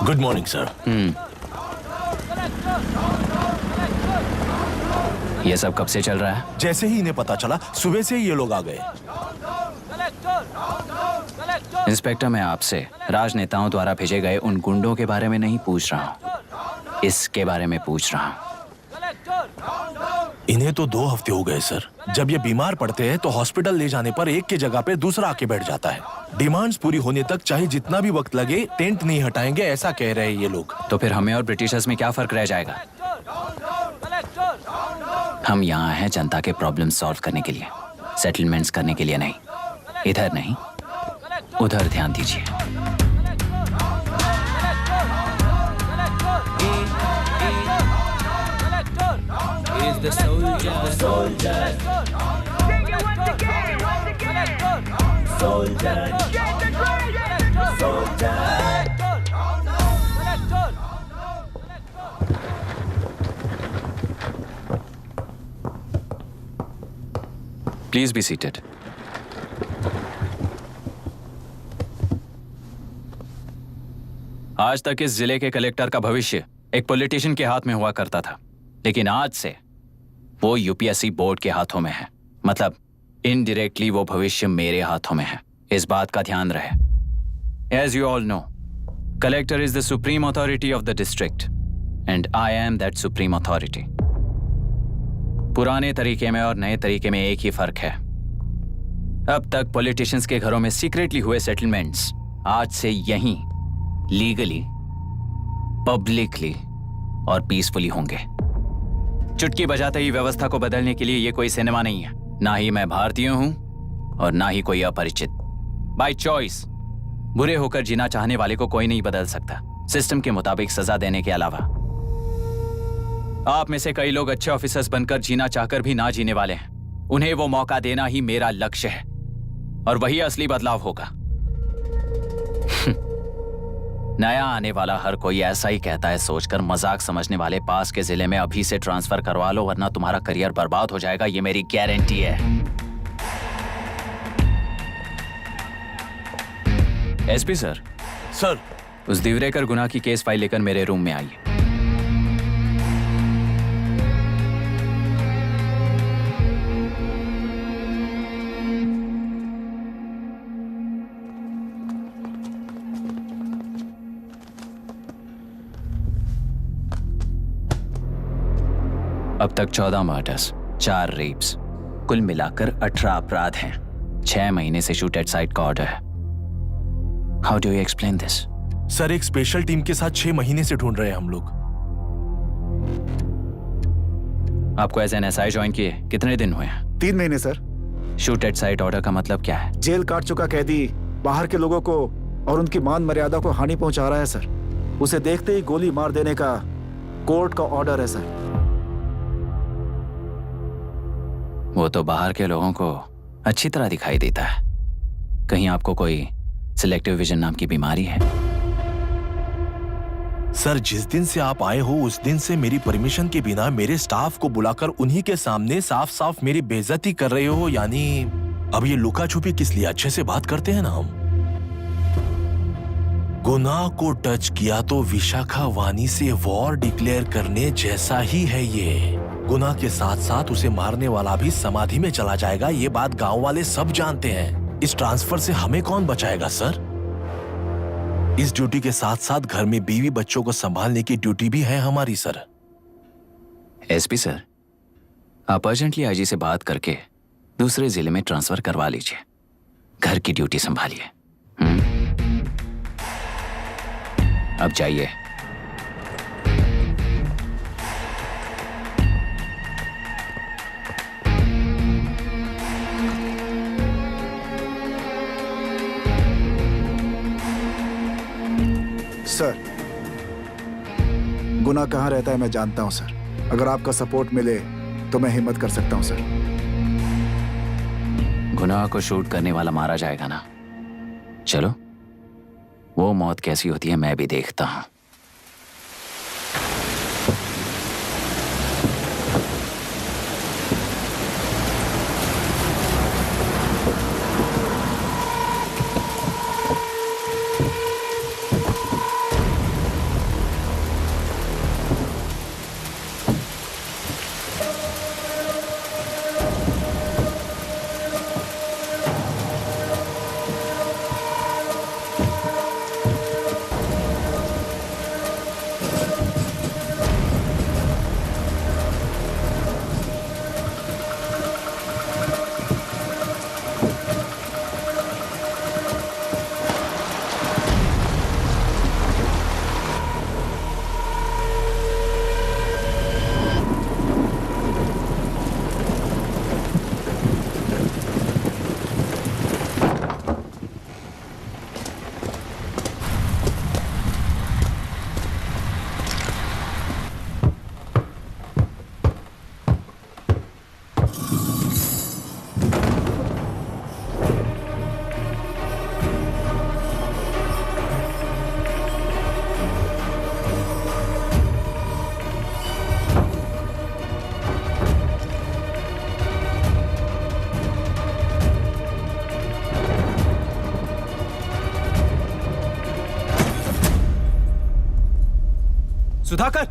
Good morning sir. ये सब कब से चल रहा है? जैसे ही इन्हें पता चला, सुबह से ही ये लोग आ गए। इंस्पेक्टर, मैं आपसे राजनेताओं द्वारा भेजे गए उन गुंडों के बारे में नहीं पूछ रहा हूँ, इसके बारे में पूछ रहा हूँ। इन्हें तो 2 हफ्ते हो गए सर। जब ये बीमार पड़ते हैं तो हॉस्पिटल ले जाने पर एक के जगह पे दूसरा आके बैठ जाता है। डिमांड्स पूरी होने तक चाहे जितना भी वक्त लगे, टेंट नहीं हटाएंगे, ऐसा कह रहे हैं ये लोग। तो फिर हमें और ब्रिटिशर्स में क्या फर्क रह जाएगा? हम यहाँ हैं जनता के प्रॉब्लम सॉल्व करने के लिए, सेटलमेंट्स करने के लिए नहीं। इधर नहीं, उधर ध्यान दीजिए। Is the soldier, soldier. Sing it once again, once again. Soldier, get the drum, get the drum. Soldier. Please be seated. आज तक इस जिले के कलेक्टर का भविष्य एक पॉलिटिशियन के हाथ में हुआ करता था, लेकिन आज से वो यूपीएससी बोर्ड के हाथों में है। मतलब इनडायरेक्टली वो भविष्य मेरे हाथों में है। इस बात का ध्यान रहे। As you all know, collector is the supreme authority of the district and I am that supreme authority. पुराने तरीके में और नए तरीके में एक ही फर्क है। अब तक पॉलिटिशियंस के घरों में सीक्रेटली हुए सेटलमेंट्स आज से यहीं लीगली, पब्लिकली और पीसफुली होंगे। चुटकी बजाते ही व्यवस्था को बदलने के लिए ये कोई सिनेमा नहीं है। ना ही मैं भारतीय हूं और ना ही कोई अपरिचित। बाय चॉइस बुरे होकर जीना चाहने वाले को कोई नहीं बदल सकता, सिस्टम के मुताबिक सजा देने के अलावा। आप में से कई लोग अच्छे ऑफिसर्स बनकर जीना चाहकर भी ना जीने वाले हैं। उन्हें वो मौका देना ही मेरा लक्ष्य है और वही असली बदलाव होगा। नया आने वाला हर कोई ऐसा ही कहता है सोचकर मजाक समझने वाले पास के जिले में अभी से ट्रांसफर करवा लो, वरना तुम्हारा करियर बर्बाद हो जाएगा। ये मेरी गारंटी है। SP sir. सर। उस दिवरेकर गुनाह की केस फाइल लेकर मेरे रूम में आइए। अब तक 14 मर्डर्स, 4 रेप्स, कुल मिलाकर 18 अपराध हैं। 6 महीने से शूट एट साइट का ऑर्डर है। How do you explain this? Sir, एक स्पेशल टीम के साथ 6 महीने से ढूंढ रहे हैं हम लोग। आपको एज एन एसआई ज्वाइन किए कितने दिन हुए हैं? 3 महीने sir. Shoot at site order का मतलब क्या है? जेल काट चुका कैदी बाहर के लोगों को और उनकी मान मर्यादा को हानि पहुंचा रहा है सर। उसे देखते ही गोली मार देने का कोर्ट का ऑर्डर है सर। वो तो बाहर के लोगों को अच्छी तरह दिखाई देता है। कहीं आपको कोई सिलेक्टिव विजन नाम की बीमारी है? सर, जिस दिन से आप आए हो उस दिन से मेरी परमिशन के बिना मेरे स्टाफ को बुलाकर उन्हीं के सामने साफ साफ मेरी बेइज्जती कर रहे हो। यानी अब ये लुका छुपी किस लिए? अच्छे से बात करते हैं ना हम। गुनाह को टच किया तो विशाखा वानी से वॉर डिक्लेयर करने जैसा ही है ये। गुनाह के साथ साथ उसे मारने वाला भी समाधि में चला जाएगा। ये बात गांव वाले सब जानते हैं। इस ट्रांसफर से हमें कौन बचाएगा सर? इस ड्यूटी के साथ साथ घर में बीवी बच्चों को संभालने की ड्यूटी भी है हमारी सर। एसपी सर, आप अर्जेंटली आईजी से बात करके दूसरे जिले में ट्रांसफर करवा लीजिए। घर की ड्यूटी संभालिए। अब जाइए। सर, गुनाह कहाँ रहता है मैं जानता हूं सर। अगर आपका सपोर्ट मिले तो मैं हिम्मत कर सकता हूं सर। गुनाह को शूट करने वाला मारा जाएगा ना? चलो, वो मौत कैसी होती है मैं भी देखता हूं। सुधाकर,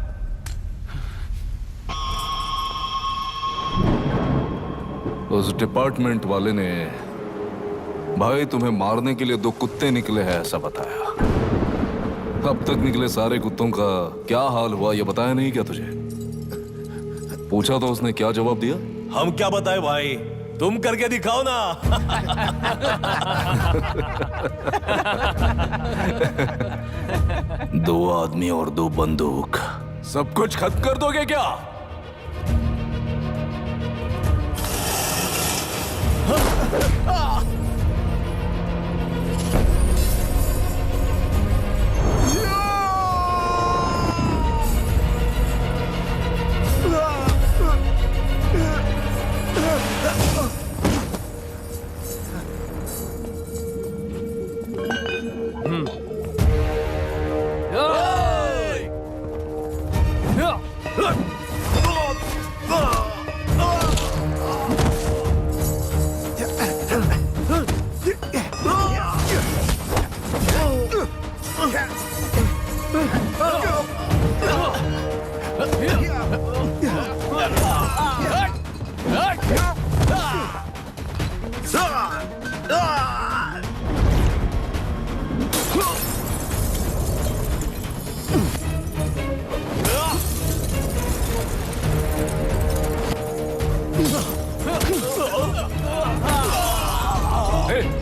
उस डिपार्टमेंट वाले ने भाई तुम्हें मारने के लिए 2 कुत्ते निकले हैं ऐसा बताया। अब तक निकले सारे कुत्तों का क्या हाल हुआ ये बताया नहीं क्या तुझे? पूछा तो उसने क्या जवाब दिया? हम क्या बताए भाई, तुम करके दिखाओ ना। 2 आदमी और 2 बंदूक, सब कुछ खत्म कर दोगे क्या?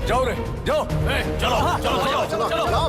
जाओ रे, जाओ। चलो चलो चलो चलो चलो।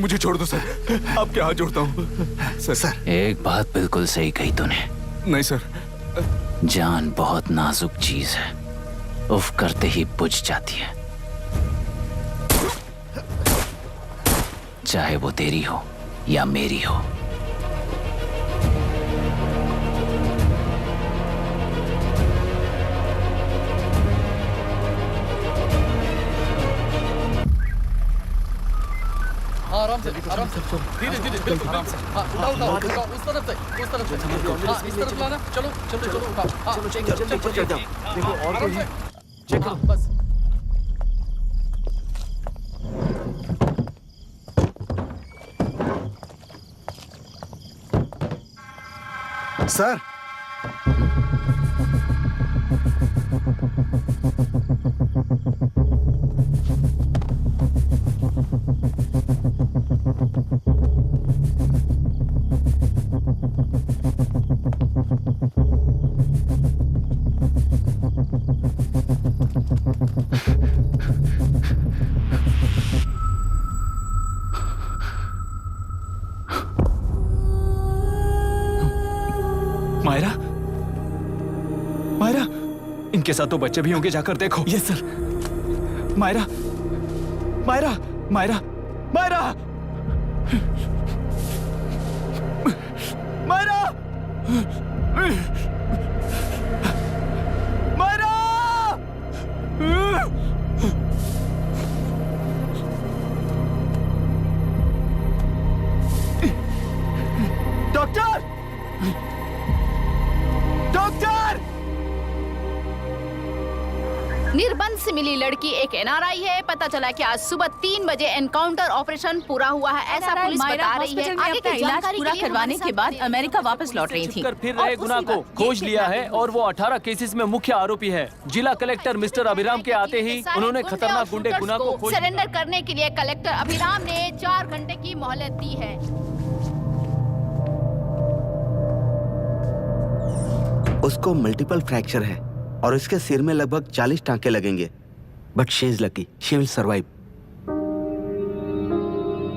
मुझे छोड़ दो सर, आपके हाथ जोड़ता हूँ सर। एक बात बिल्कुल सही कही तूने। नहीं सर। जान बहुत नाजुक चीज है, उफ करते ही बुझ जाती है, चाहे वो तेरी हो या मेरी हो। आराम से धीरे धीरे बिल्कुल आराम से। हाँ उठाओ उठाओ उठाओ, उस तरफ से हाँ इस तरफ लाना। चलो चलो चलो उठाओ। हाँ चलो देखो और कोई चेक करो बस। सर मायरा, मायरा, इनके साथ तो बच्चे भी होंगे, जाकर देखो। Yes sir. Myra, Myra Myra Myra Myra Myra doctor doctor Nirbandh से मिली लड़की एक एनआरआई है। पता चला कि आज सुबह 3 बजे एनकाउंटर ऑपरेशन पूरा हुआ है, ऐसा पुलिस बता रही है। आगे की इलाज जानकारी पूरा के लिए करवाने के बाद अमेरिका वापस लौट रही थी। फिर रहे गुना को खोज लिया है और वो 18 केसेस में मुख्य आरोपी है। जिला कलेक्टर मिस्टर अभिराम के आते ही उन्होंने खतरनाक गुंडे गुना को खोज सरेंडर करने के लिए कलेक्टर अभिराम ने 4 घंटे की मोहलत दी है। उसको मल्टीपल फ्रैक्चर है और इसके सिर में लगभग 40 टांके लगेंगे, but she is lucky, she will survive.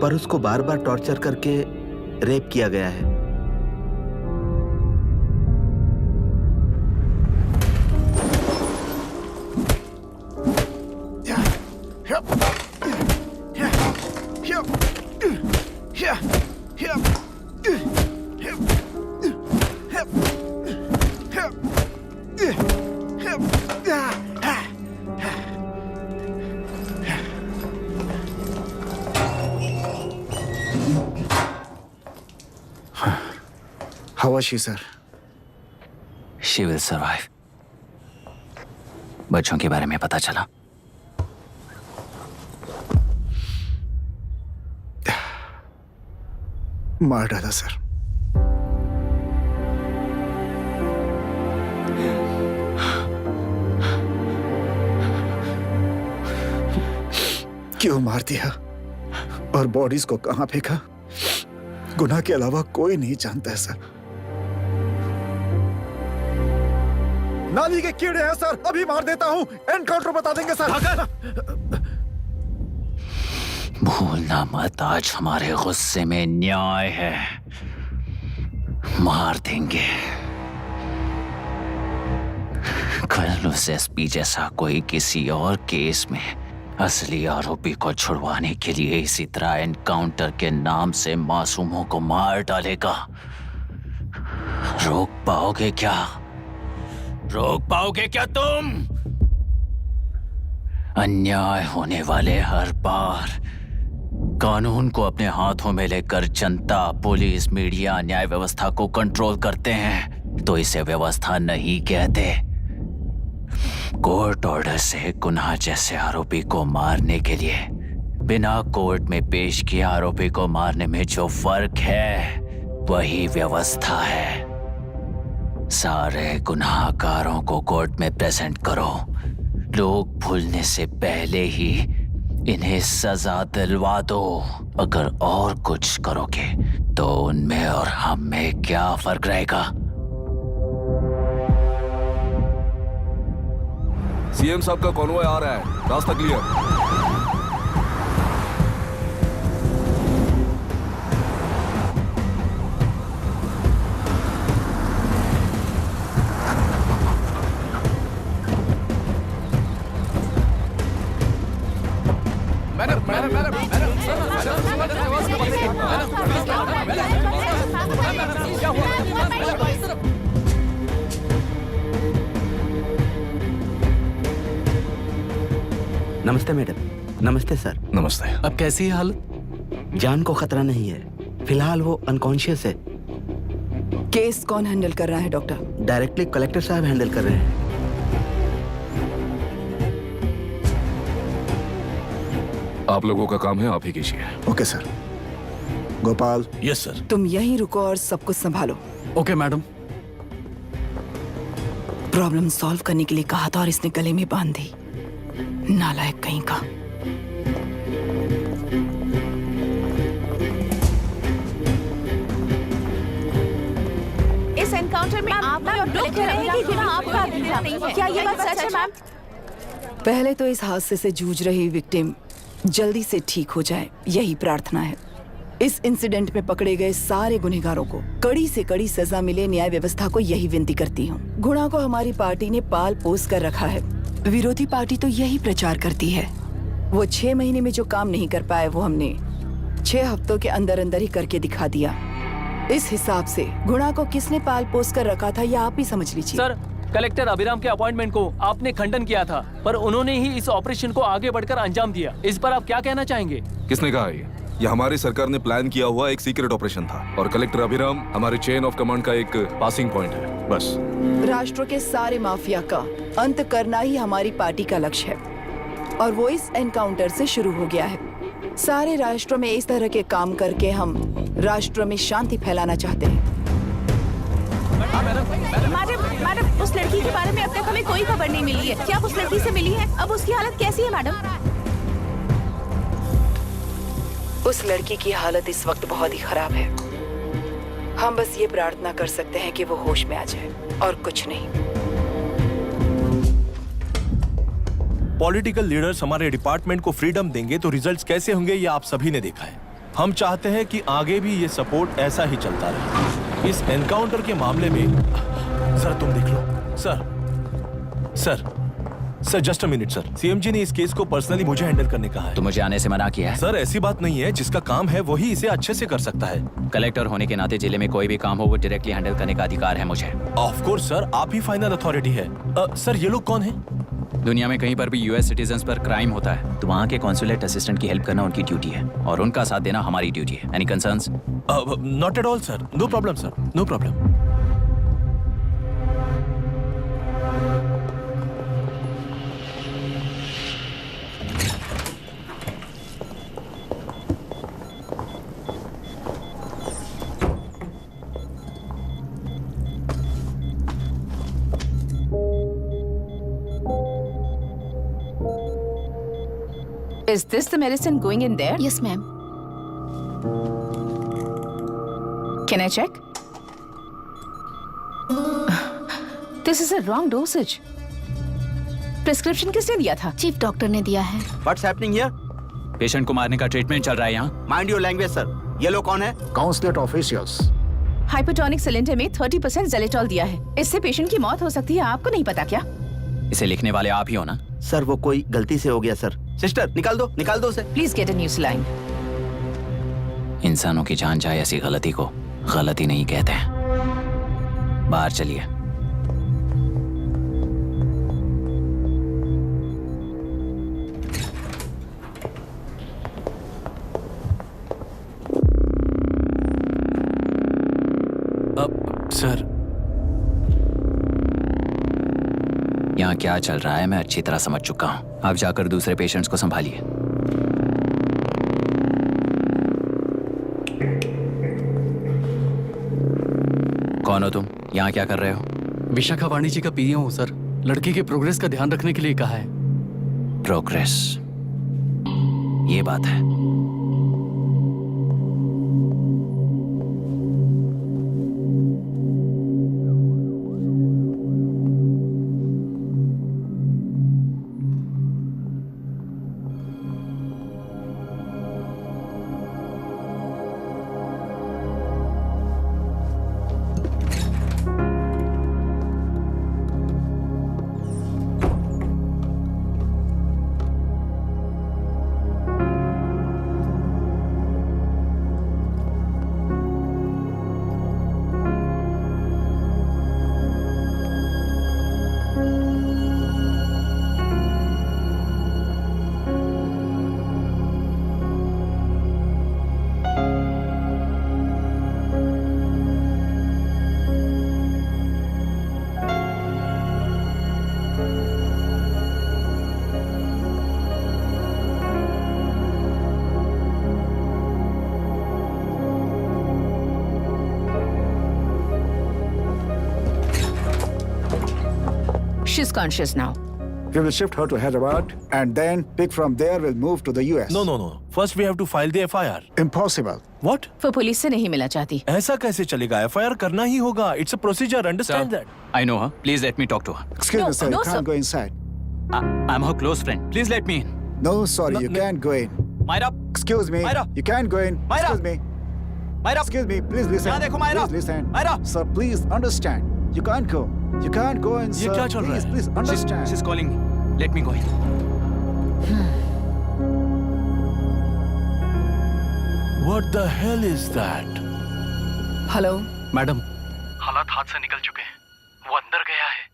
पर उसको बार बार टॉर्चर करके रेप किया गया है। How was she, sir? She will survive. बच्चों के बारे में पता चला? मार डाला सर। क्यों मार दिया और बॉडीज को कहां फेंका, गुनाह के अलावा कोई नहीं जानता है सर। नाली के कीड़े हैं सर, अभी मार देता हूं, एनकाउंटर बता देंगे सर। भूलना मत, आज हमारे गुस्से में न्याय है, मार देंगे। कल उस एसपी जैसा कोई किसी और केस में असली आरोपी को छुड़वाने के लिए इसी तरह एनकाउंटर के नाम से मासूमों को मार डालेगा। रोक पाओगे क्या? रोक पाओगे क्या तुम? अन्याय होने वाले हर बार कानून को अपने हाथों में लेकर जनता, पुलिस, मीडिया, न्याय व्यवस्था को कंट्रोल करते हैं तो इसे व्यवस्था नहीं कहते। कोर्ट ऑर्डर से गुनाह जैसे आरोपी को मारने के लिए बिना कोर्ट में पेश किए आरोपी को मारने में जो फर्क है वही व्यवस्था है। सारे गुनाहगारों को कोर्ट में प्रेजेंट करो, लोग भूलने से पहले ही इन्हें सजा दिलवा दो। अगर और कुछ करोगे तो उनमें और हम में क्या फर्क रहेगा? सीएम साहब का कॉन्वॉय आ रहा है, रास्ता क्लियर। नमस्ते मैडम। नमस्ते सर। नमस्ते। अब कैसी है हालत? जान को खतरा नहीं है, फिलहाल वो अनकॉन्शियस है। केस कौन हैंडल कर रहा है डॉक्टर? डायरेक्टली कलेक्टर साहब हैंडल कर रहे हैं। आप लोगों का काम है, आप ही कीजिए। Okay sir. Gopal. Yes sir. तुम यहीं रुको और सब कुछ संभालो। Okay madam. प्रॉब्लम सॉल्व करने के लिए कहा था और इसने गले में बांध दी, नालायक कहीं का। इस एनकाउंटर में आपका और कलेक्टर अभिराम के नाम आपका अधिकार नहीं है। क्या ये बात सच है मैम? पहले तो इस हादसे से जूझ रही विक्टिम जल्दी से ठीक हो जाए, यही प्रार्थना है। इस इंसिडेंट में पकड़े गए सारे गुनहगारों को कड़ी से कड़ी सजा मिले, न्याय व्यवस्था को यही विनती करती हूँ। गुणा को हमारी पार्टी ने पाल पोस कर रखा है, विरोधी पार्टी तो यही प्रचार करती है वो 6 महीने में जो काम नहीं कर पाए वो हमने 6 हफ्तों के अंदर अंदर ही करके दिखा दिया। इस हिसाब से गुणा को किसने पाल पोस कर रखा था, या आप ही समझ लीजिए। सर, कलेक्टर अभिराम के अपॉइंटमेंट को आपने खंडन किया था, पर उन्होंने ही इस ऑपरेशन को आगे बढ़कर अंजाम दिया। इस पर आप क्या कहना चाहेंगे? किसने कहा ये हमारी सरकार ने प्लान किया हुआ एक सीक्रेट ऑपरेशन था और कलेक्टर अभिराम हमारे चेन ऑफ कमांड का एक पासिंग पॉइंट है, बस। राष्ट्र के सारे माफिया का अंत करना ही हमारी पार्टी का लक्ष्य है और वो इस एनकाउंटर से शुरू हो गया है। सारे राष्ट्रों में इस तरह के काम करके हम राष्ट्र में शांति फैलाना चाहते हैं। मैडम, उस लड़की के बारे में अब तक हमें कोई खबर नहीं मिली है। क्या आप उस लड़की से मिली हैं? अब उसकी हालत कैसी है मैडम? उस लड़की की हालत इस वक्त बहुत ही खराब है। हम बस ये प्रार्थना कर सकते हैं कि वो होश में आ जाए और कुछ नहीं। पॉलिटिकल लीडर्स हमारे डिपार्टमेंट को फ्रीडम देंगे तो रिजल्ट्स कैसे होंगे ये आप सभी ने देखा है। हम चाहते हैं कि आगे भी ये सपोर्ट ऐसा ही चलता रहे। इस एनकाउंटर के मामले में सर तुम देख लो। Sir just a minute sir. CM ji ने इस केस को पर्सनली मुझे हैंडल करने कहा है। तो मुझे आने से मना किया है? सर ऐसी बात नहीं है, जिसका काम है वही इसे अच्छे से कर सकता है। कलेक्टर होने के नाते जिले में कोई भी काम हो वो डायरेक्टली हैंडल करने का अधिकार है मुझे। ऑफ कोर्स सर, आप ही फाइनल अथॉरिटी है। सर ये लोग कौन है? दुनिया में कहीं पर भी यूएस सिटीजन्स पर क्राइम होता है तो वहाँ के कॉन्सुलेट असिस्टेंट की हेल्प करना उनकी ड्यूटी है और उनका साथ देना हमारी ड्यूटी है। Any concerns? Not at all sir, no problem sir, no problem. Is this the medicine going in there? Yes, ma'am. Can I check? This is a wrong dosage. Prescription किसने दिया था? चीफ डॉक्टर ने दिया है। What's happening here? Patient को मारने का treatment चल रहा है यहाँ। Mind your language, sir. ये लोग कौन है? Consulate officials. हाइपोटोनिक सिलेंडर में 30% जेलेटॉल दिया है। इससे पेशेंट की मौत हो सकती है, आपको नहीं पता क्या? इसे लिखने वाले आप ही हो ना? सर वो कोई गलती से हो गया सर। सिस्टर निकाल दो उसे। Please get a new saline. इंसानों की जान जाए ऐसी गलती को गलती नहीं कहते हैं। बाहर चलिए। सर यहाँ क्या चल रहा है मैं अच्छी तरह समझ चुका हूँ। आप जाकर दूसरे पेशेंट्स को संभालिए। कौन हो तुम? यहाँ क्या कर रहे हो? विशाखा वाणी जी का पीए हूँ सर। लड़की के प्रोग्रेस का ध्यान रखने के लिए कहा है। प्रोग्रेस, ये बात है। She's conscious now. We will shift her to Hyderabad and then pick from there. We'll move to the US. No. First we have to file the FIR. Impossible. What? वो पुलिस से नहीं मिलना चाहती। ऐसा कैसे चलेगा? FIR करना ही होगा. It's a procedure. Understand that? I know her. Please let me talk to her. Excuse me, sir. no, You can't sir. go inside. I'm her close friend. Please let me in. No, sorry. You can't go in. Myra. Excuse me. Myra. You can't go in. Myra. Excuse me. Myra. Excuse me. Please listen. यहाँ देखो Myra. Please listen. Myra. Sir, please understand. You can't go. You can't go in, sir. ये क्या चल रहा है? Please understand. She's calling me. Let me go in. What the hell is that? Hello madam, हालात हाथ से निकल चुके हैं। वो अंदर गया है।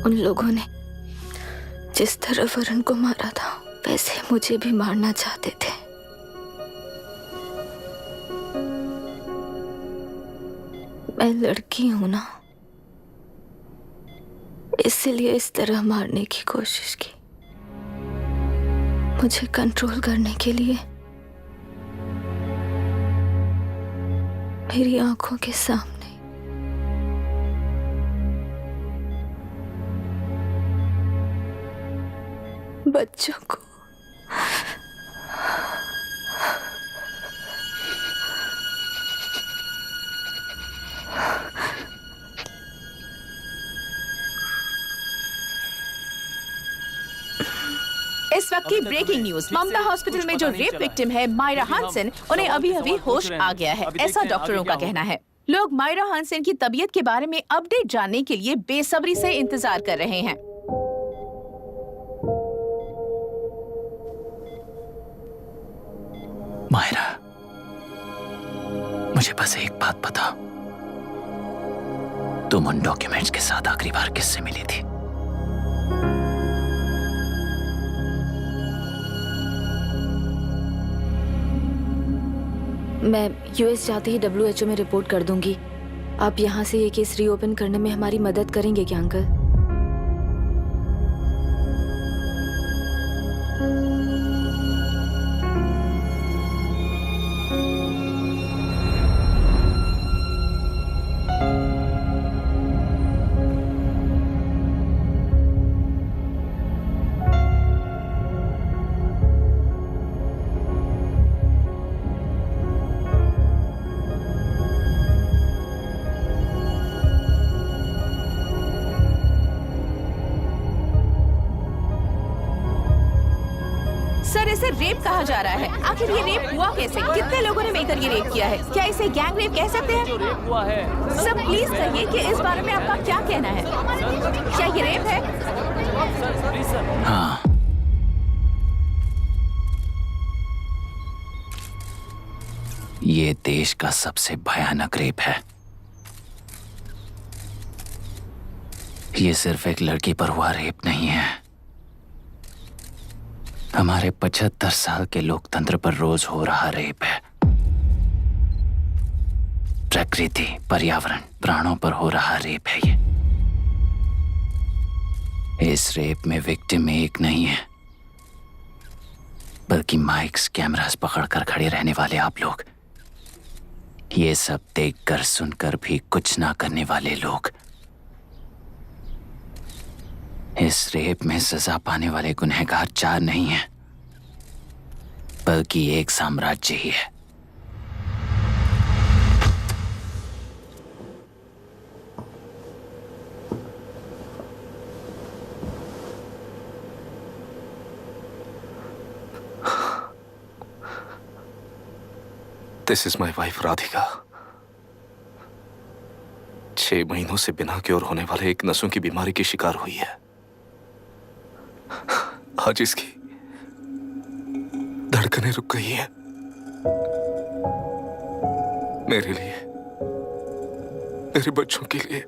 उन लोगों ने जिस तरह वरुण को मारा था वैसे मुझे भी मारना चाहते थे। मैं लड़की हूं ना, इसलिए इस तरह मारने की कोशिश की। मुझे कंट्रोल करने के लिए मेरी आंखों के सामने बच्चों को इस वक्त की ब्रेकिंग न्यूज। ममता हॉस्पिटल में जो रेप विक्टिम है मायरा हानसन, उन्हें अभी अभी होश आ गया है, ऐसा डॉक्टरों का कहना है। लोग मायरा हानसन की तबीयत के बारे में अपडेट जानने के लिए बेसब्री से इंतजार कर रहे हैं। मायरा, मुझे बस एक बात बताओ, तुम उन डॉक्यूमेंट्स के साथ आखिरी बार किससे मिली थी? मैं यूएस जाते ही WHO में रिपोर्ट कर दूंगी। आप यहाँ से ये केस रीओपन करने में हमारी मदद करेंगे क्या अंकल? सर, इसे रेप कहा जा रहा है। आखिर ये रेप हुआ कैसे? कितने लोगों ने मिलकर ये रेप किया है? क्या इसे गैंग रेप कह सकते हैं? हुआ है। सर प्लीज कहिए कि इस बारे में आपका क्या कहना है? क्या ये रेप है? हाँ, ये देश का सबसे भयानक रेप है। ये सिर्फ एक लड़की पर हुआ रेप नहीं है, हमारे 75 साल के लोकतंत्र पर रोज हो रहा रेप है। प्रकृति, पर्यावरण, प्राणों पर हो रहा रेप है ये। इस रेप में विक्टिम एक नहीं है, बल्कि माइक्स, कैमरास पकड़कर खड़े रहने वाले आप लोग। ये सब देखकर सुनकर भी कुछ ना करने वाले लोग। इस रेप में सजा पाने वाले गुनहगार 4 नहीं हैं, बल्कि एक साम्राज्य ही है। This is my wife Radhika. 6 महीनों से बिना क्योर होने वाले एक नसों की बीमारी की शिकार हुई है। आज इसकी धड़कनें रुक गई हैं। मेरे लिए, मेरे बच्चों के लिए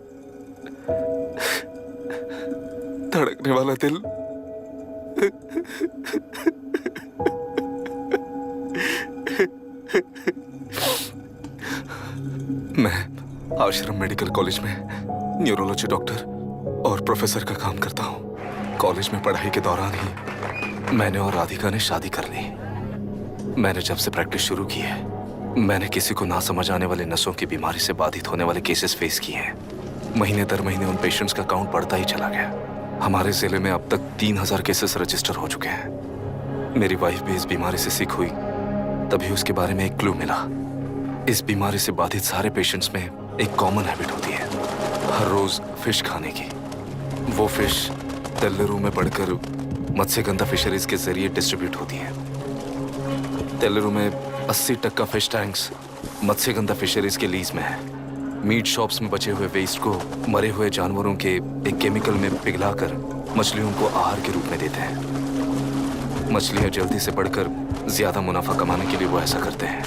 धड़कने वाला दिल मैं आश्रम मेडिकल कॉलेज में न्यूरोलॉजी डॉक्टर और प्रोफेसर का काम करता हूँ। कॉलेज में पढ़ाई के दौरान ही मैंने और राधिका ने शादी कर ली। मैंने जब से प्रैक्टिस शुरू की है, मैंने किसी को ना समझ आने वाले नसों की बीमारी से बाधित होने वाले केसेस फेस किए हैं। महीने दर महीने उन पेशेंट्स का काउंट बढ़ता ही चला गया। हमारे जिले में अब तक 3000 केसेस रजिस्टर हो चुके हैं। मेरी वाइफ भी इस बीमारी से सिक हुई, तभी उसके बारे में एक क्लू मिला। इस बीमारी से बाधित सारे पेशेंट्स में एक कॉमन हैबिट होती है, हर रोज फिश खाने की। वो फिश तेल्लुरु में बढ़कर मत्स्यगंधा फिशरीज के जरिए डिस्ट्रीब्यूट होती है। तेल्लुरु में 80% फिश टैंक्स मत्स्यगंधा फिशरीज के लीज में है। मीट शॉप्स में बचे हुए वेस्ट को मरे हुए जानवरों के एक केमिकल में पिघलाकर मछलियों को आहार के रूप में देते हैं। मछलियां जल्दी से बढ़कर ज्यादा मुनाफा कमाने के लिए वो ऐसा करते हैं।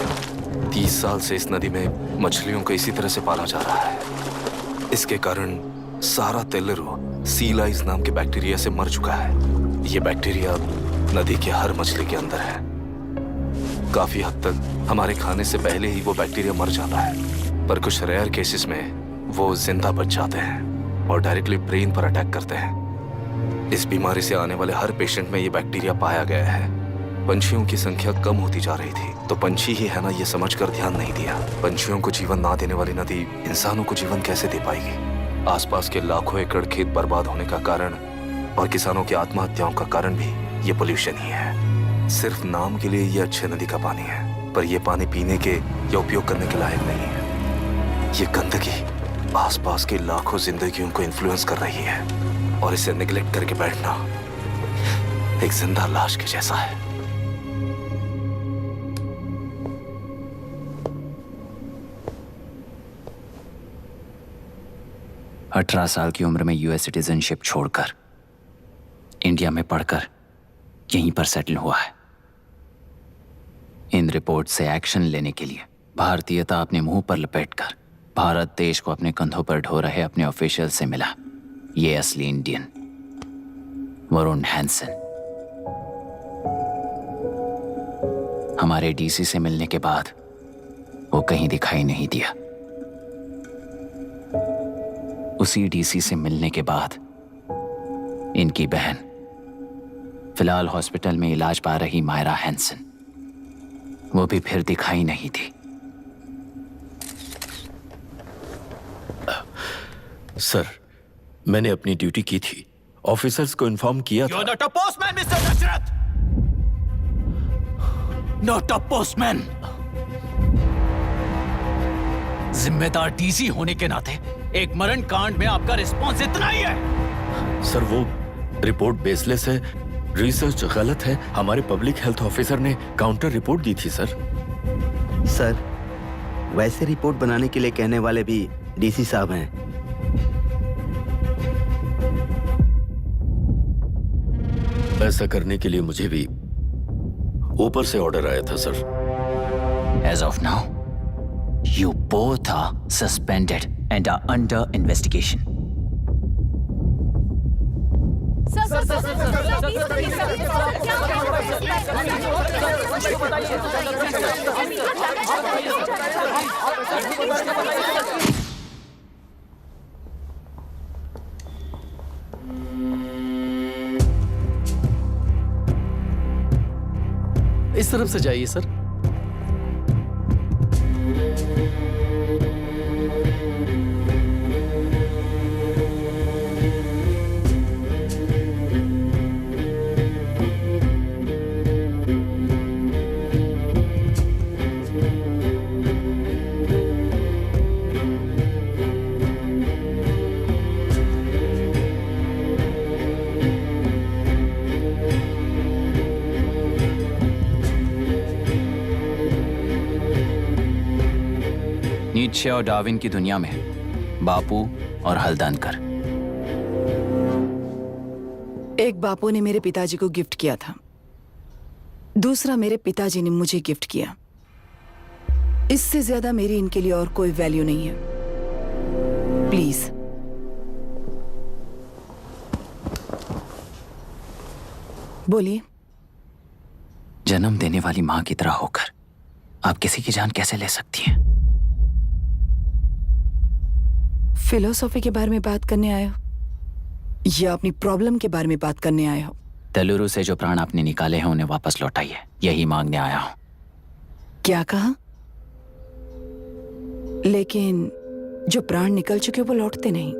30 साल से इस नदी में मछलियों को इसी तरह से पाला जा रहा है। इसके कारण सारा तेल्लुरु सी लाइस नाम के बैक्टीरिया से मर चुका है। ये बैक्टीरिया नदी के हर मछली के अंदर है। काफी हद तक हमारे खाने से पहले ही वो बैक्टीरिया मर जाता है, पर कुछ रेयर केसेस में वो जिंदा बच जाते हैं और डायरेक्टली ब्रेन पर अटैक करते हैं। इस बीमारी से आने वाले हर पेशेंट में ये बैक्टीरिया पाया गया है। पंछियों की संख्या कम होती जा रही थी, तो पंछी ही है ना ये समझकर ध्यान नहीं दिया। पंछियों को जीवन ना देने वाली नदी इंसानों को जीवन कैसे दे पाएगी? आसपास के लाखों एकड़ खेत बर्बाद होने का कारण और किसानों की आत्महत्याओं का कारण भी ये पोल्यूशन ही है। सिर्फ नाम के लिए ये अच्छे नदी का पानी है, पर ये पानी पीने के या उपयोग करने के लायक नहीं है। ये गंदगी आसपास के लाखों जिंदगियों को इन्फ्लुएंस कर रही है और इसे निगलेक्ट करके बैठना एक जिंदा लाश के जैसा है। अठारह साल की उम्र में यूएस सिटीजनशिप छोड़कर इंडिया में पढ़कर यहीं पर सेटल हुआ है। इन रिपोर्ट से एक्शन लेने के लिए भारतीयता अपने मुंह पर लपेटकर भारत देश को अपने कंधों पर ढो रहे अपने ऑफिशियल से मिला ये असली इंडियन वरुण हैंसन। हमारे डीसी से मिलने के बाद वो कहीं दिखाई नहीं दिया। उसी डीसी से मिलने के बाद इनकी बहन फिलहाल हॉस्पिटल में इलाज पा रही मायरा हैंसन, वो भी फिर दिखाई नहीं दी। सर, मैंने अपनी ड्यूटी की थी, ऑफिसर्स को इन्फॉर्म किया था। You're not a postman, Mr. Dashrath! Not a postman! जिम्मेदार डीसी होने के नाते एक मरण कांड में आपका रिस्पॉन्स इतना ही है। सर, वो रिपोर्ट बेसलेस है, रिसर्च गलत है। हमारे पब्लिक हेल्थ ऑफिसर ने काउंटर रिपोर्ट दी थी। सर, वैसे रिपोर्ट बनाने के लिए कहने वाले भी डीसी साहब हैं। ऐसा करने के लिए मुझे भी ऊपर से ऑर्डर आया था sir. As of now, you both are suspended and are under investigation. इस तरफ से जाइए सर। नीत्शे और डार्विन की दुनिया में बापू और हल्दनकर। एक बापू ने मेरे पिताजी को गिफ्ट किया था, दूसरा मेरे पिताजी ने मुझे गिफ्ट किया। इससे ज्यादा मेरी इनके लिए और कोई वैल्यू नहीं है। प्लीज। बोलिए। जन्म देने वाली मां की तरह होकर आप किसी की जान कैसे ले सकती हैं? फिलोसॉफी के बारे में बात करने आए हो या अपनी प्रॉब्लम के बारे में बात करने आए हो? तेलुरु से जो प्राण आपने निकाले हैं उन्हें वापस लौटाइए, यही मांगने आया हूं। क्या कहा? लेकिन जो प्राण निकल चुके वो लौटते नहीं।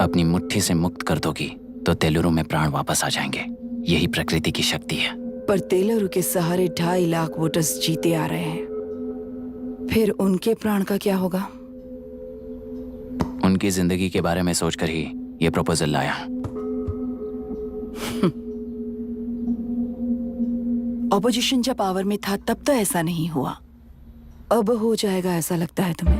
अपनी मुट्ठी से मुक्त कर दोगी तो तेलुरु में प्राण वापस आ जाएंगे। यही प्रकृति की शक्ति है। पर तेलुरु के सहारे 2.5 लाख वोटर्स जीते आ रहे हैं। फिर उनके प्राण का क्या होगा? उनकी जिंदगी के बारे में सोचकर ही ये प्रपोजल लाया। ऑपोजिशन जब पावर में था तब तो ऐसा नहीं हुआ, अब हो जाएगा ऐसा लगता है तुम्हें?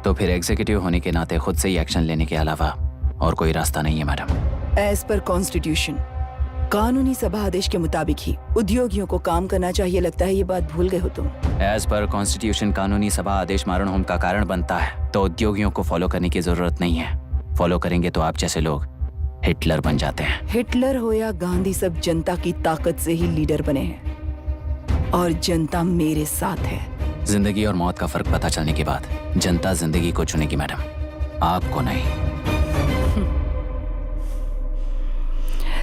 तो फिर एग्जीक्यूटिव होने के नाते खुद से ही एक्शन लेने के अलावा और कोई रास्ता नहीं है मैडम। एज पर कॉन्स्टिट्यूशन, कानूनी सभा आदेश के मुताबिक ही उद्योगियों को काम करना चाहिए। लगता है ये बात भूल गए हो तुम। एज पर कॉन्स्टिट्यूशन कानूनी सभा आदेश मारण होम का कारण बनता है, तो उद्योगियों को फॉलो करने की जरूरत नहीं है। फॉलो करेंगे तो आप जैसे लोग हिटलर बन जाते हैं। हिटलर हो या गांधी, सब जनता की ताकत से ही लीडर बने हैं और जनता मेरे साथ है। जिंदगी और मौत का फर्क पता चलने के बाद जनता जिंदगी को चुनेगी मैडम, आपको नहीं।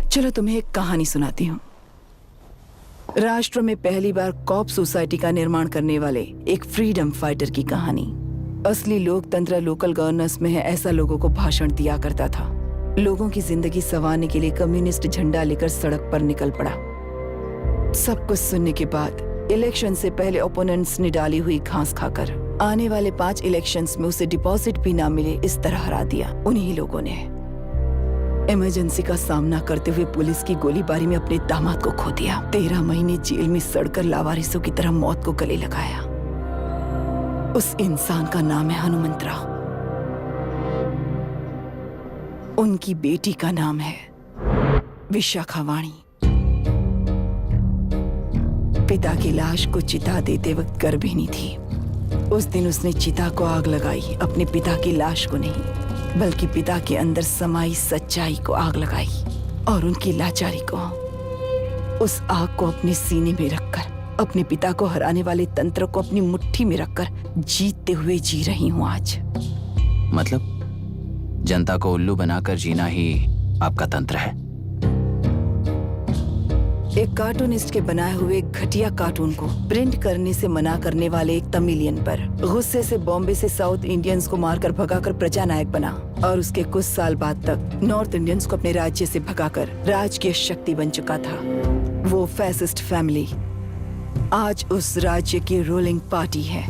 चलो तुम्हें एक कहानी सुनाती हूँ। राष्ट्र में पहली बार कॉप सोसाइटी का निर्माण करने वाले एक फ्रीडम फाइटर की कहानी। असली लोकतंत्र लोकल गवर्नेंस में है, ऐसा लोगों को भाषण दिया करता था। लोगों की जिंदगी संवारने के लिए कम्युनिस्ट झंडा लेकर सड़क पर निकल पड़ा। सब कुछ सुनने के बाद इलेक्शन से पहले ओपोनेंट्स ने डाली हुई घास खाकर आने वाले 5 इलेक्शंस में उसे डिपॉजिट भी ना मिले इस तरह हरा दिया। उन्हीं लोगों ने इमरजेंसी का सामना करते हुए पुलिस की गोलीबारी में अपने दामाद को खो दिया। 13 महीने जेल में सड़कर लावारिसों की तरह मौत को गले लगाया। उस इंसान का नाम है हनुमंतराव। उनकी बेटी का नाम है विशाखावाणी। पिता की लाश को चिता देते वक्त गर्भिणी थी। उस दिन उसने चिता को आग लगाई, अपने पिता की लाश को नहीं, बल्कि पिता के अंदर समाई सच्चाई को आग लगाई और उनकी लाचारी को। उस आग को अपने सीने में रखकर, अपने पिता को हराने वाले तंत्र को अपनी मुट्ठी में रखकर जीतते हुए जी रही हूं आज। मतलब जनता को उल्लू बनाकर जीना ही आपका तंत्र है? एक कार्टूनिस्ट के बनाए हुए घटिया कार्टून को प्रिंट करने से मना करने वाले एक तमिलियन पर गुस्से से बॉम्बे से साउथ इंडियंस को मारकर भगाकर प्रजानायक बना और उसके कुछ साल बाद तक नॉर्थ इंडियंस को अपने राज्य से भगाकर राजकीय शक्ति बन चुका था। वो फैसिस्ट फैमिली आज उस राज्य की रूलिंग पार्टी है।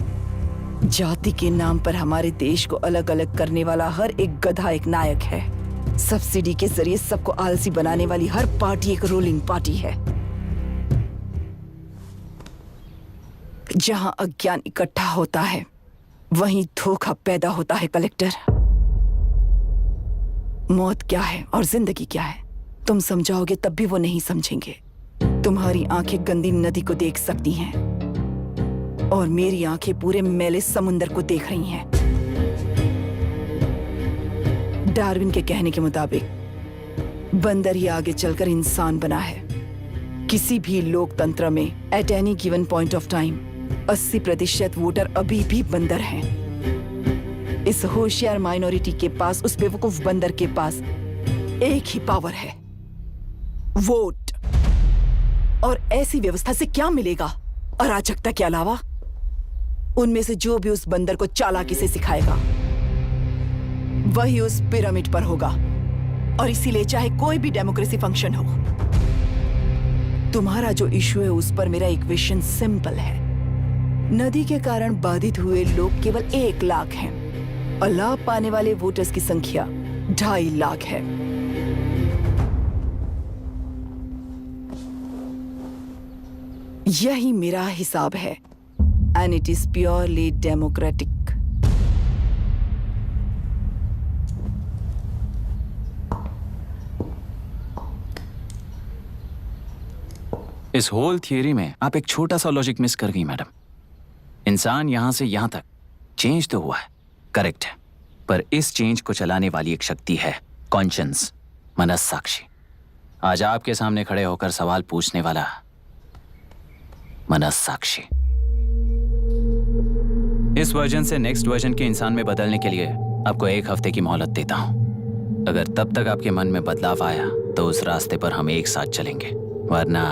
जाति के नाम पर हमारे देश को अलग अलग करने वाला हर एक गधा एक नायक है। सब्सिडी के जरिए सबको आलसी बनाने वाली हर पार्टी एक रूलिंग पार्टी है। जहां अज्ञान इकट्ठा होता है वहीं धोखा पैदा होता है। कलेक्टर, मौत क्या है और जिंदगी क्या है तुम समझाओगे तब भी वो नहीं समझेंगे। तुम्हारी आंखें गंदी नदी को देख सकती हैं और मेरी आंखें पूरे मैले समुंदर को देख रही हैं। डार्विन के कहने के मुताबिक बंदर ही आगे चलकर इंसान बना है। किसी भी लोकतंत्र में at any given point of time 80% voter अभी भी बंदर हैं। इस होशियार माइनॉरिटी के पास, उस बेवकूफ बंदर के पास एक ही पावर है, वोट। और ऐसी व्यवस्था से क्या मिलेगा अराजकता के अलावा? उनमें से जो भी उस बंदर को चालाकी से सिखाएगा वही उस पिरामिड पर होगा। और इसीलिए चाहे कोई भी डेमोक्रेसी फंक्शन हो, तुम्हारा जो इशू है उस पर मेरा इक्वेशन सिंपल है। नदी के कारण बाधित हुए लोग केवल 1 लाख हैं और लाभ पाने वाले वोटर्स की संख्या 2.5 लाख है। यही मेरा हिसाब है and it is purely democratic. इस होल थियरी में आप एक छोटा सा लॉजिक मिस कर गई मैडम। इंसान यहां से यहां तक चेंज तो हुआ है, करेक्ट है, पर इस चेंज को चलाने वाली एक शक्ति है, कॉन्शियंस, मनस्साक्षी। आज आपके सामने खड़े होकर सवाल पूछने वाला मनस्साक्षी। इस वर्जन से नेक्स्ट वर्जन के इंसान में बदलने के लिए आपको 1 हफ्ते की मोहलत देता हूं। अगर तब तक आपके मन में बदलाव आया तो उस रास्ते पर हम एक साथ चलेंगे, वरना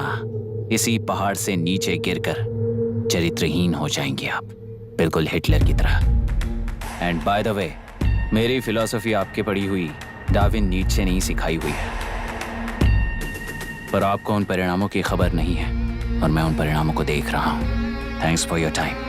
इसी पहाड़ से नीचे गिरकर चरित्रहीन हो जाएंगे आप, बिल्कुल हिटलर की तरह। एंड बाय द वे, मेरी फिलॉसफी आपके पढ़ी हुई डार्विन नीचे से नहीं सिखाई हुई है, पर आपको उन परिणामों की खबर नहीं है। और मैं उन परिणामों को देख रहा हूँ। Thanks for your time.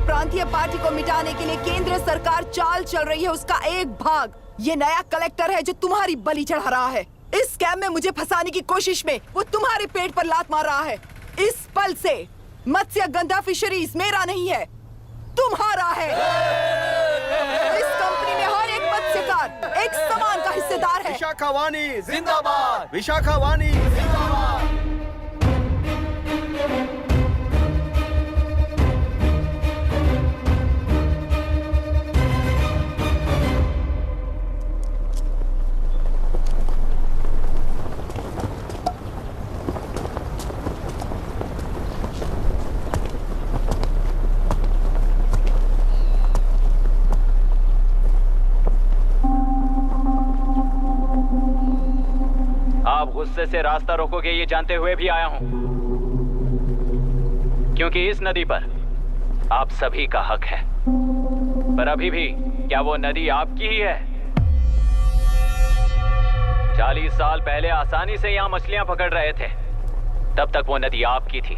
प्रांतीय पार्टी को मिटाने के लिए केंद्र सरकार चाल चल रही है, उसका एक भाग ये नया कलेक्टर है जो तुम्हारी बलि चढ़ा रहा है। इस स्कैम में मुझे फंसाने की कोशिश में वो तुम्हारे पेट पर लात मार रहा है। इस पल से मत्स्य गंधा फिशरीज मेरा नहीं है, तुम्हारा है। इस कंपनी में हर एक मत्स्यकार एक समान का हिस्सेदार है। विशाखावाणी जिंदाबाद, विशाखावाणी जिंदाबाद। गुस्से से रास्ता रोकोगे ये जानते हुए भी आया हूं, क्योंकि इस नदी पर आप सभी का हक है। पर अभी भी क्या वो नदी आपकी ही है? 40 साल पहले आसानी से यहां मछलियां पकड़ रहे थे, तब तक वो नदी आपकी थी।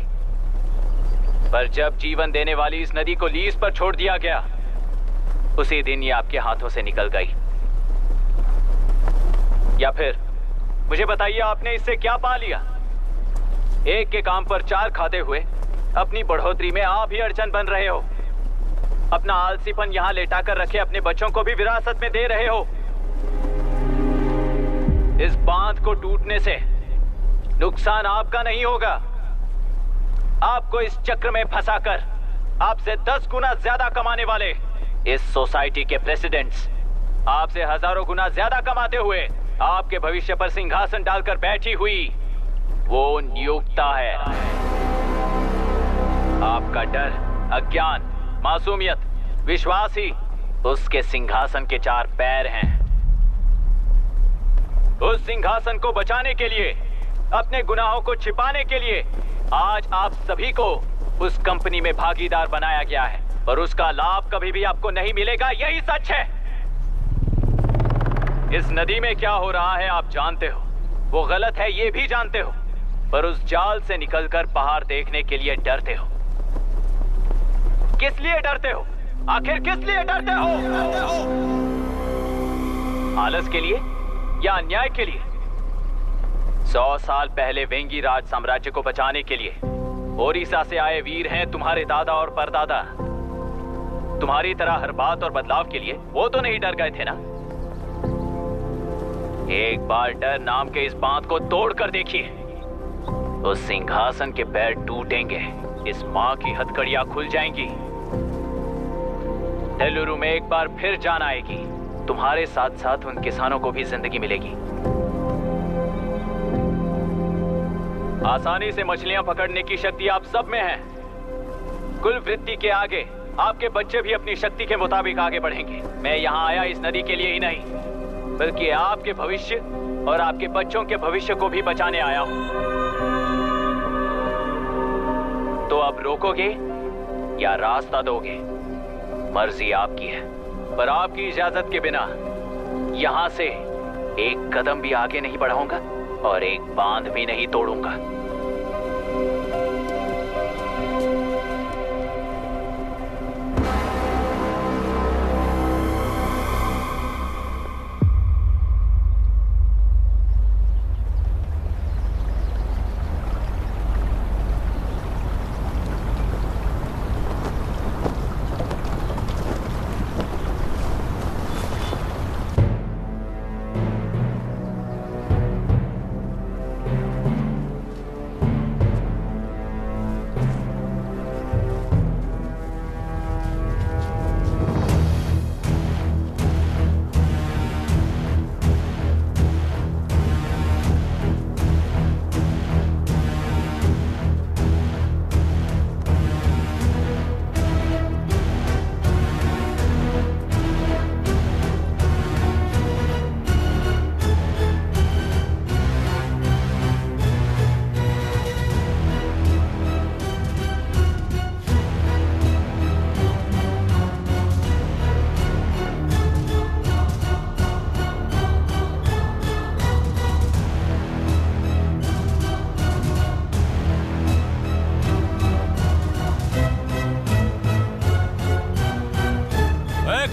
पर जब जीवन देने वाली इस नदी को लीज पर छोड़ दिया गया, उसी दिन ये आपके हाथों से निकल गई। या फिर मुझे बताइए, आपने इससे क्या पा लिया? एक के काम पर चार खाते हुए अपनी बढ़ोतरी में आप ही अड़चन बन रहे हो। अपना आलसीपन यहां लेटाकर रखे अपने बच्चों को भी विरासत में दे रहे हो। इस बांध को टूटने से नुकसान आपका नहीं होगा। आपको इस चक्र में फंसाकर आपसे 10 गुना ज्यादा कमाने वाले इस सोसाइटी के प्रेसिडेंट्स आपसे हजारों गुना ज्यादा कमाते हुए आपके भविष्य पर सिंहासन डालकर बैठी हुई वो नियोक्ता है। आपका डर, अज्ञान, मासूमियत, विश्वास ही उसके सिंहासन के 4 पैर हैं। उस सिंहासन को बचाने के लिए, अपने गुनाहों को छिपाने के लिए आज आप सभी को उस कंपनी में भागीदार बनाया गया है, और उसका लाभ कभी भी आपको नहीं मिलेगा। यही सच है। इस नदी में क्या हो रहा है आप जानते हो, वो गलत है ये भी जानते हो, पर उस जाल से निकलकर पहाड़ देखने के लिए डरते हो। किस लिए डरते हो? आखिर किस लिए डरते हो? आलस के लिए या अन्याय के लिए? 100 साल पहले वेंगी राज साम्राज्य को बचाने के लिए ओडिशा से आए वीर हैं तुम्हारे दादा और परदादा। तुम्हारी तरह हर बात और बदलाव के लिए वो तो नहीं डर गए थे ना। एक बार डर नाम के इस बांध को तोड़ कर देखिए, उस सिंहासन के पैर टूटेंगे, इस मां की हथकड़ियां खुल जाएंगी। तेलुरु में एक बार फिर जान आएगी। तुम्हारे साथ साथ उन किसानों को भी जिंदगी मिलेगी। आसानी से मछलियां पकड़ने की शक्ति आप सब में है। कुल वृत्ति के आगे आपके बच्चे भी अपनी शक्ति के मुताबिक आगे बढ़ेंगे। मैं यहाँ आया इस नदी के लिए ही नहीं, बल्कि आपके भविष्य और आपके बच्चों के भविष्य को भी बचाने आया हूं। तो अब रोकोगे या रास्ता दोगे? मर्जी आपकी है, पर आपकी इजाजत के बिना यहाँ से एक कदम भी आगे नहीं बढ़ाऊंगा और एक बांध भी नहीं तोड़ूंगा।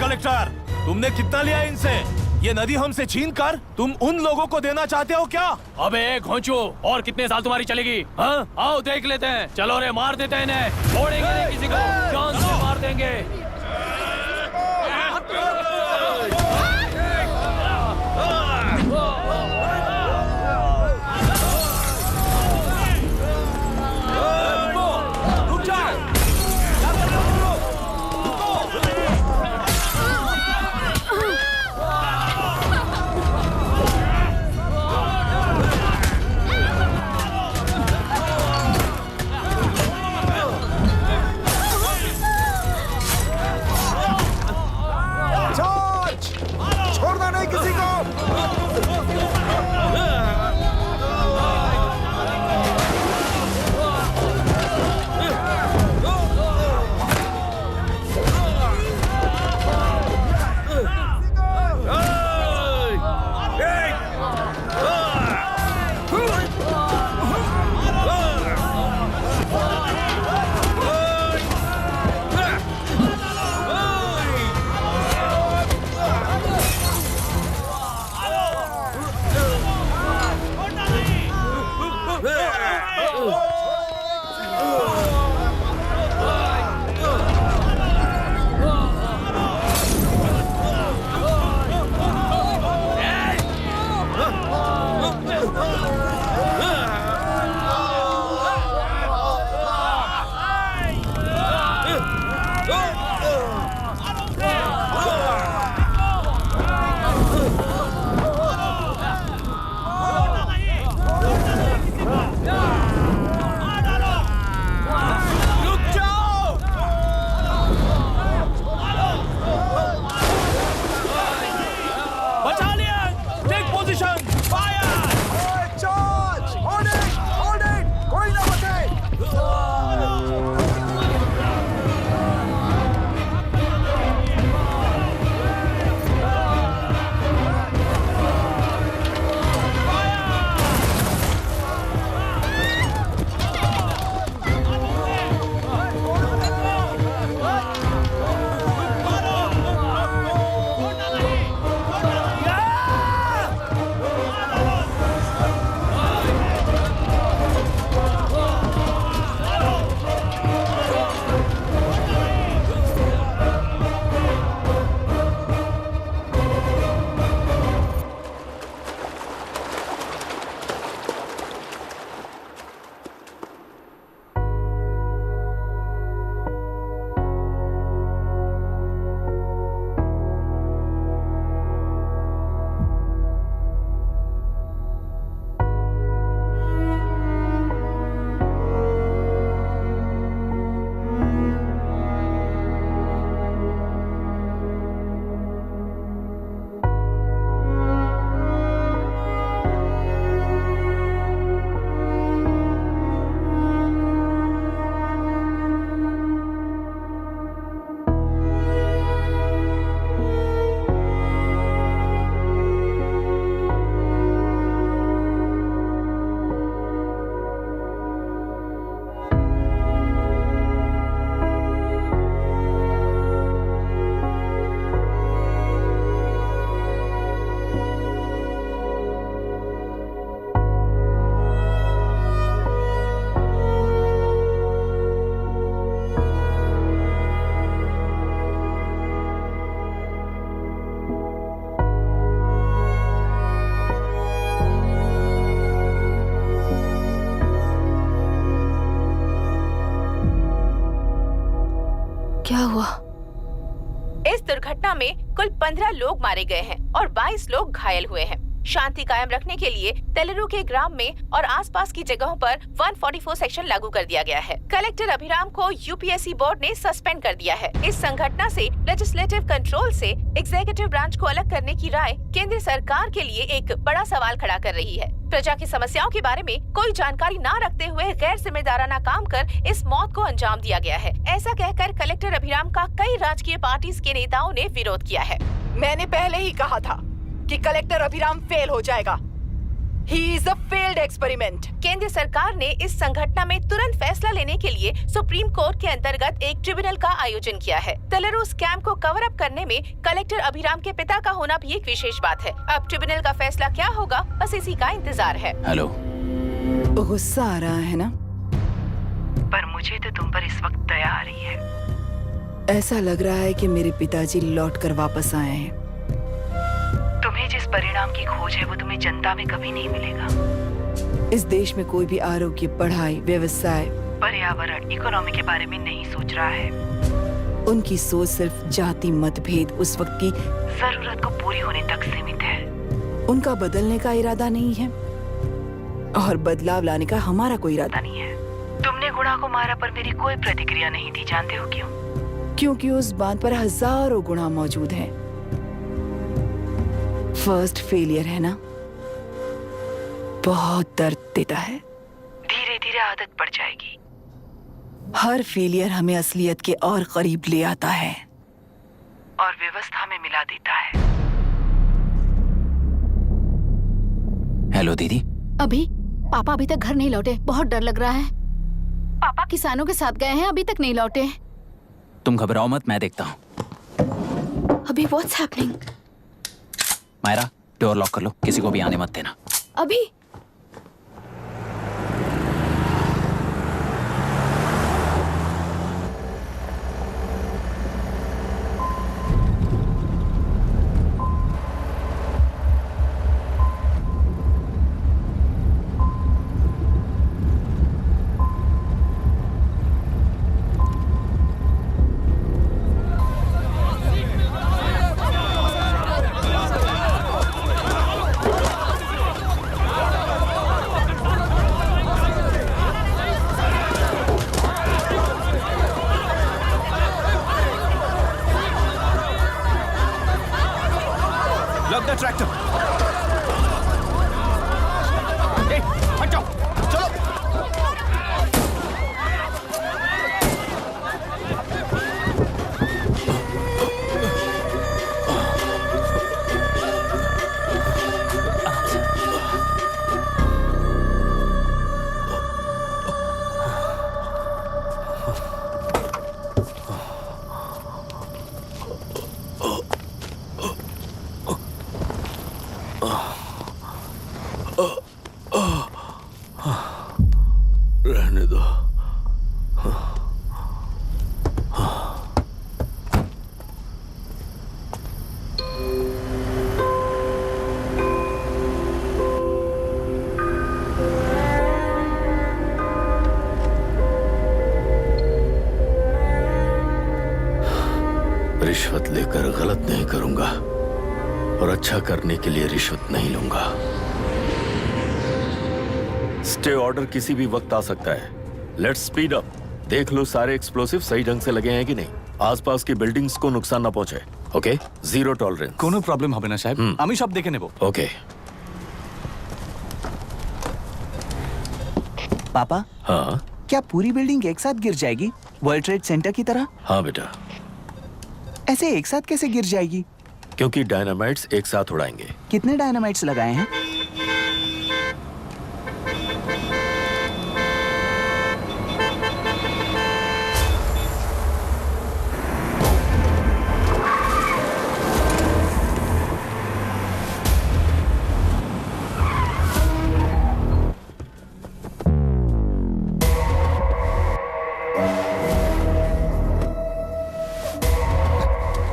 कलेक्टर, तुमने कितना लिया इनसे? ये नदी हमसे छीन कर तुम उन लोगों को देना चाहते हो क्या? अबे घोंचू, और कितने साल तुम्हारी चलेगी? हाँ, आओ देख लेते हैं। चलो रे, मार देते हैं इन्हें, छोड़ेंगे नहीं किसी को, जान से मार देंगे। हुआ? इस दुर्घटना में कुल 15 लोग मारे गए हैं और 22 लोग घायल हुए हैं। शांति कायम रखने के लिए तेलुरु के ग्राम में और आसपास की जगहों पर 144 सेक्शन लागू कर दिया गया है। कलेक्टर अभिराम को यूपीएससी बोर्ड ने सस्पेंड कर दिया है। इस संघटना से लेजिस्लेटिव कंट्रोल से एग्जीक्यूटिव ब्रांच को अलग करने की राय केंद्र सरकार के लिए एक बड़ा सवाल खड़ा कर रही है। प्रजा की समस्याओं के बारे में कोई जानकारी न रखते हुए गैर जिम्मेदाराना काम कर इस मौत को अंजाम दिया गया है। ऐसा कहकर कलेक्टर अभिराम का कई राजकीय पार्टी के नेताओं ने विरोध किया है। मैंने पहले ही कहा था कि कलेक्टर अभिराम फेल हो जाएगा। He is a failed experiment. केंद्र सरकार ने इस संघटना में तुरंत फैसला लेने के लिए सुप्रीम कोर्ट के अंतर्गत एक ट्रिब्यूनल का आयोजन किया है। तेलुरु स्कैम को कवर अप करने में कलेक्टर अभिराम के पिता का होना भी एक विशेष बात है। अब ट्रिब्यूनल का फैसला क्या होगा, बस इसी का इंतजार है। हेलो, गुस्सा आ रहा है ना? पर मुझे तो तुम पर इस वक्त दया आ रही है। ऐसा लग रहा है कि मेरे पिताजी लौट कर वापस आए हैं। तुम्हें जिस परिणाम की खोज है वो तुम्हें जनता में कभी नहीं मिलेगा। इस देश में कोई भी आरोग्य, पढ़ाई, व्यवसाय, पर्यावरण, इकोनॉमी के बारे में नहीं सोच रहा है। उनकी सोच सिर्फ जाति मतभेद उस वक्त की जरूरत को पूरी होने तक सीमित है। उनका बदलने का इरादा नहीं है और बदलाव लाने का हमारा कोई इरादा नहीं है। तुमने गुणा को मारा पर मेरी कोई प्रतिक्रिया नहीं थी, जानते हो क्यों? क्योंकि उस बात पर हजारों गुणा मौजूद हैं। फर्स्ट फेलियर है ना, बहुत दर्द देता है। धीरे धीरे आदत पड़ जाएगी। हर फेलियर हमें असलियत के और करीब ले आता है और व्यवस्था में मिला देता है। हेलो दीदी। अभी पापा अभी तक घर नहीं लौटे, बहुत डर लग रहा है। पापा किसानों के साथ गए हैं, अभी तक नहीं लौटे। तुम घबराओ मत, मैं देखता हूँ। अभी what's happening? Myra, door lock कर लो, किसी को भी आने मत देना। अभी Lock the tractor. Hey, हट जाओ, चलो। रहने दो। रिश्वत लेकर गलत नहीं करूंगा और अच्छा करने के लिए रिश्वत नहीं लूंगा। स्टे ऑर्डर किसी भी वक्त आ सकता है। Let's speed up. देख लो सारे एक्सप्लोसिव सही ढंग से लगे हैं कि नहीं। आसपास की बिल्डिंग्स को नुकसान ना पहुंचे। Okay, zero tolerance. कोनो प्रॉब्लम হবে না সাহেব, আমি সব দেখে নেব। ओके। पापा, हाँ क्या पूरी बिल्डिंग एक साथ गिर जाएगी, वर्ल्ड ट्रेड सेंटर की तरह? हाँ बेटा। ऐसे एक साथ कैसे गिर जाएगी? क्योंकि डायनामाइट्स एक साथ उड़ाएंगे। कितने डायनामाइट्स लगाए हैं?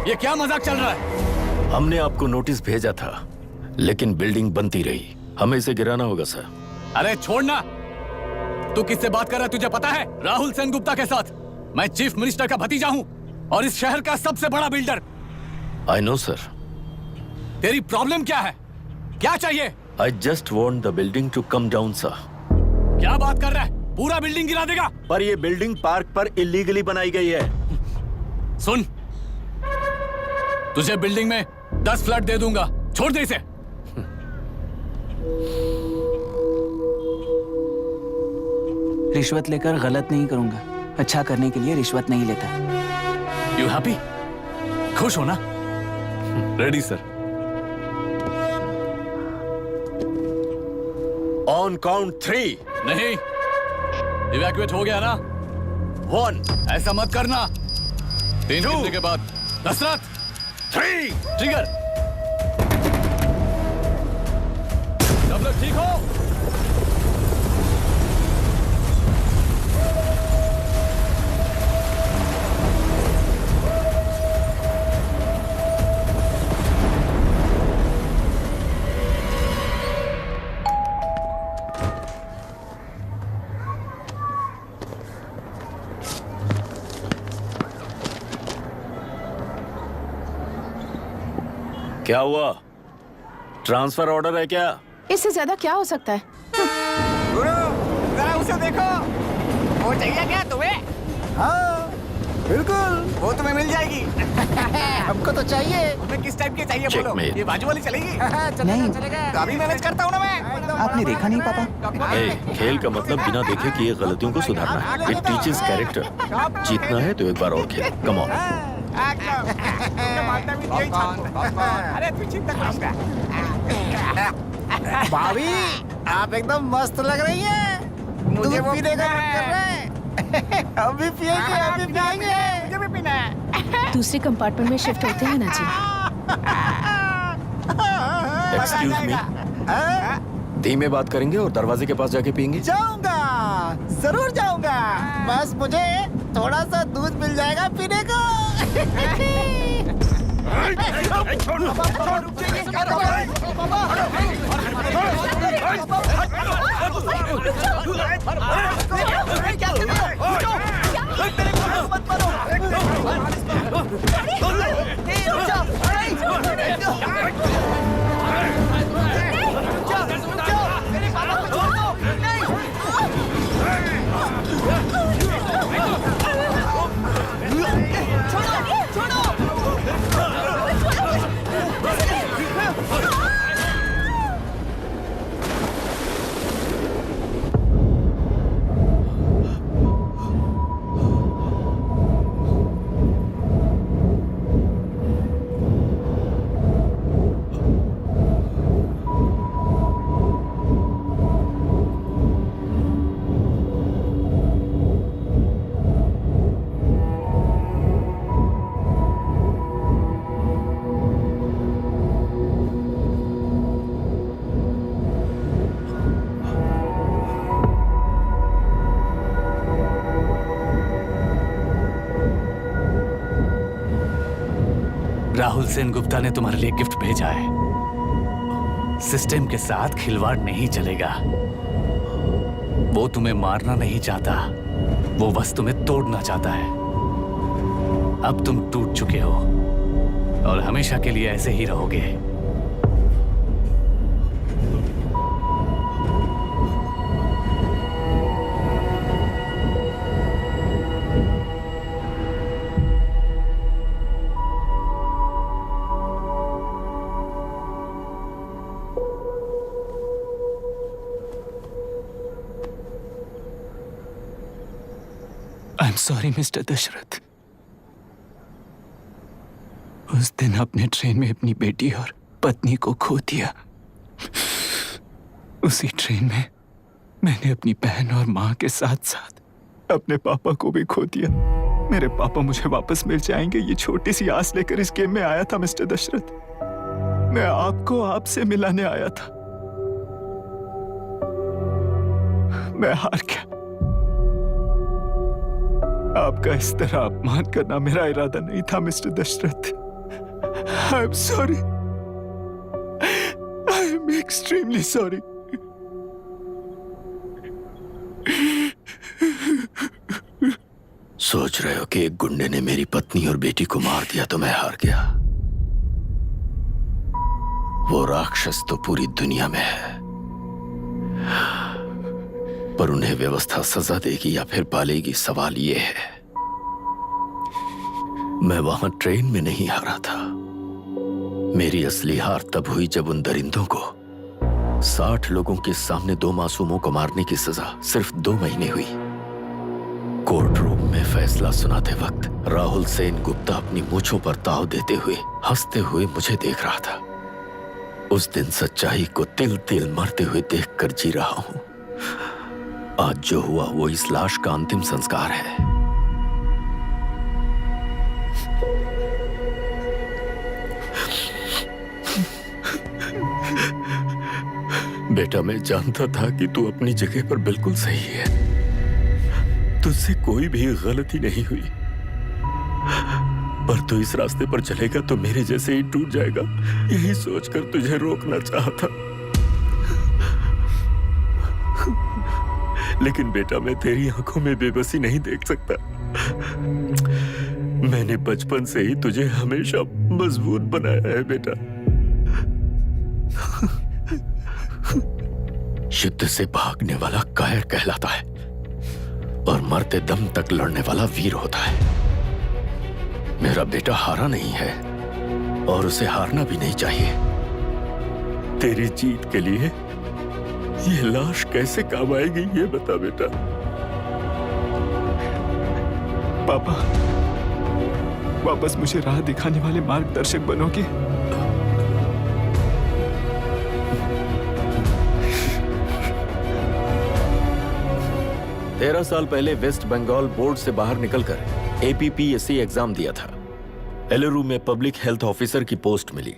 ये क्या मजाक चल रहा है? हमने आपको नोटिस भेजा था, लेकिन बिल्डिंग बनती रही। हमें इसे गिराना होगा सर। अरे छोड़ना। तू किससे बात कर रहा है तुझे पता है? राहुल सेनगुप्ता के साथ। मैं चीफ मिनिस्टर का भतीजा हूँ। और इस शहर का सबसे बड़ा बिल्डर। I know sir. तेरी प्रॉब्लम क्या है? क्या चाहिए? I just want the building to come down sir. क्या बात कर रहा है? पूरा बिल्डिंग गिरा देगा? पर ये बिल्डिंग पार्क पर इलीगली बनाई गई है। सुन, तुझे बिल्डिंग में 10 फ्लैट दे दूंगा, छोड़ दे इसे। रिश्वत लेकर गलत नहीं करूंगा। अच्छा करने के लिए रिश्वत नहीं लेता। You happy? खुश हो ना? Ready sir. On count 3। नहीं, इवैक्यूएट हो गया ना? 1। ऐसा मत करना। 3 घंटे के बाद। दशरथ 3। ट्रिगर। सब लोग ठीक हो? क्या हुआ? ट्रांसफर ऑर्डर है क्या? इससे ज्यादा क्या हो सकता है? जरा उसे देखो, वो चाहिए क्या तुम्हें? हाँ बिल्कुल, वो तुम्हें मिल जाएगी। हमको तो चाहिए। तुम्हें किस टाइप की चाहिए बोलो? Checkmate। ये बाजू वाली चलेगी? नहीं। तो अभी मैनेज करता हूँ ना मैं। आपने देखा नहीं पापा? खेल का मतलब बिना देखे किए गलतियों को सुधारना है। It teaches character. जीतना है तो एक बार और खेल। Come on. अरे तू चिंता कर। भाभी आप एकदम मस्त लग रही हैं। मुझे वो पीने का मन कर रहा है। हम भी पिएंगे, हम भी पिएंगे। मुझे भी पीना है। दूसरे कंपार्टमेंट में शिफ्ट होते हैं ना जी। Excuse me. धीमे बात करेंगे और दरवाजे के पास जाके पियेंगे। जाऊंगा, जरूर जाऊंगा। बस मुझे थोड़ा सा दूध मिल जाएगा पीने को। राहुल सेनगुप्ता ने तुम्हारे लिए गिफ्ट भेजा है। सिस्टम के साथ खिलवाड़ नहीं चलेगा। वो तुम्हें मारना नहीं चाहता, वो बस तुम्हें तोड़ना चाहता है। अब तुम टूट चुके हो और हमेशा के लिए ऐसे ही रहोगे। I am sorry mister Dashrath. उस दिन अपने ट्रेन में अपनी बेटी और पत्नी को खो दिया। उसी ट्रेन में मैंने अपनी बहन और माँ के साथ साथ अपने पापा को भी खो दिया। मेरे पापा मुझे वापस मिल जाएंगे, ये छोटी सी आस लेकर इस गेम में आया था मिस्टर दशरथ। मैं आपको आपसे मिलाने आया था। मैं हार गया। आपका इस तरह अपमान करना मेरा इरादा नहीं था mister Dashrath. I am sorry. I am extremely sorry. सोच रहे हो कि एक गुंडे ने मेरी पत्नी और बेटी को मार दिया तो मैं हार गया? वो राक्षस तो पूरी दुनिया में है, पर उन्हें व्यवस्था सजा देगी या फिर पालेगी, सवाल ये है। मैं वहां ट्रेन में नहीं हारा था। मेरी असली हार तब हुई जब उन दरिंदों को 60 लोगों के सामने 2 मासूमों को मारने की सजा सिर्फ 2 महीने हुई। कोर्ट रूम में फैसला सुनाते वक्त राहुल सेन गुप्ता अपनी मूंछों पर ताव देते हुए हंसते हुए मुझे देख रहा था। उस दिन सच्चाई को तिल तिल मरते हुए देखकर जी रहा हूं। आज जो हुआ वो इस लाश का अंतिम संस्कार है। बेटा, मैं जानता था कि तू अपनी जगह पर बिल्कुल सही है। तुझसे कोई भी गलती नहीं हुई, पर तू इस रास्ते पर चलेगा तो मेरे जैसे ही टूट जाएगा, यही सोचकर तुझे रोकना चाहता। लेकिन बेटा, मैं तेरी आंखों में बेबसी नहीं देख सकता। मैंने बचपन से ही तुझे हमेशा मजबूत बनाया है बेटा। युद्ध से भागने वाला कायर कहलाता है और मरते दम तक लड़ने वाला वीर होता है। मेरा बेटा हारा नहीं है और उसे हारना भी नहीं चाहिए। तेरी जीत के लिए ये लाश कैसे काम आएगी ये बता बेटा। पापा, वापस मुझे राह दिखाने वाले मार्गदर्शक बनोगे? 13 साल पहले वेस्ट बंगाल बोर्ड से बाहर निकलकर APPSC एग्जाम दिया था। एलुरु में पब्लिक हेल्थ ऑफिसर की पोस्ट मिली।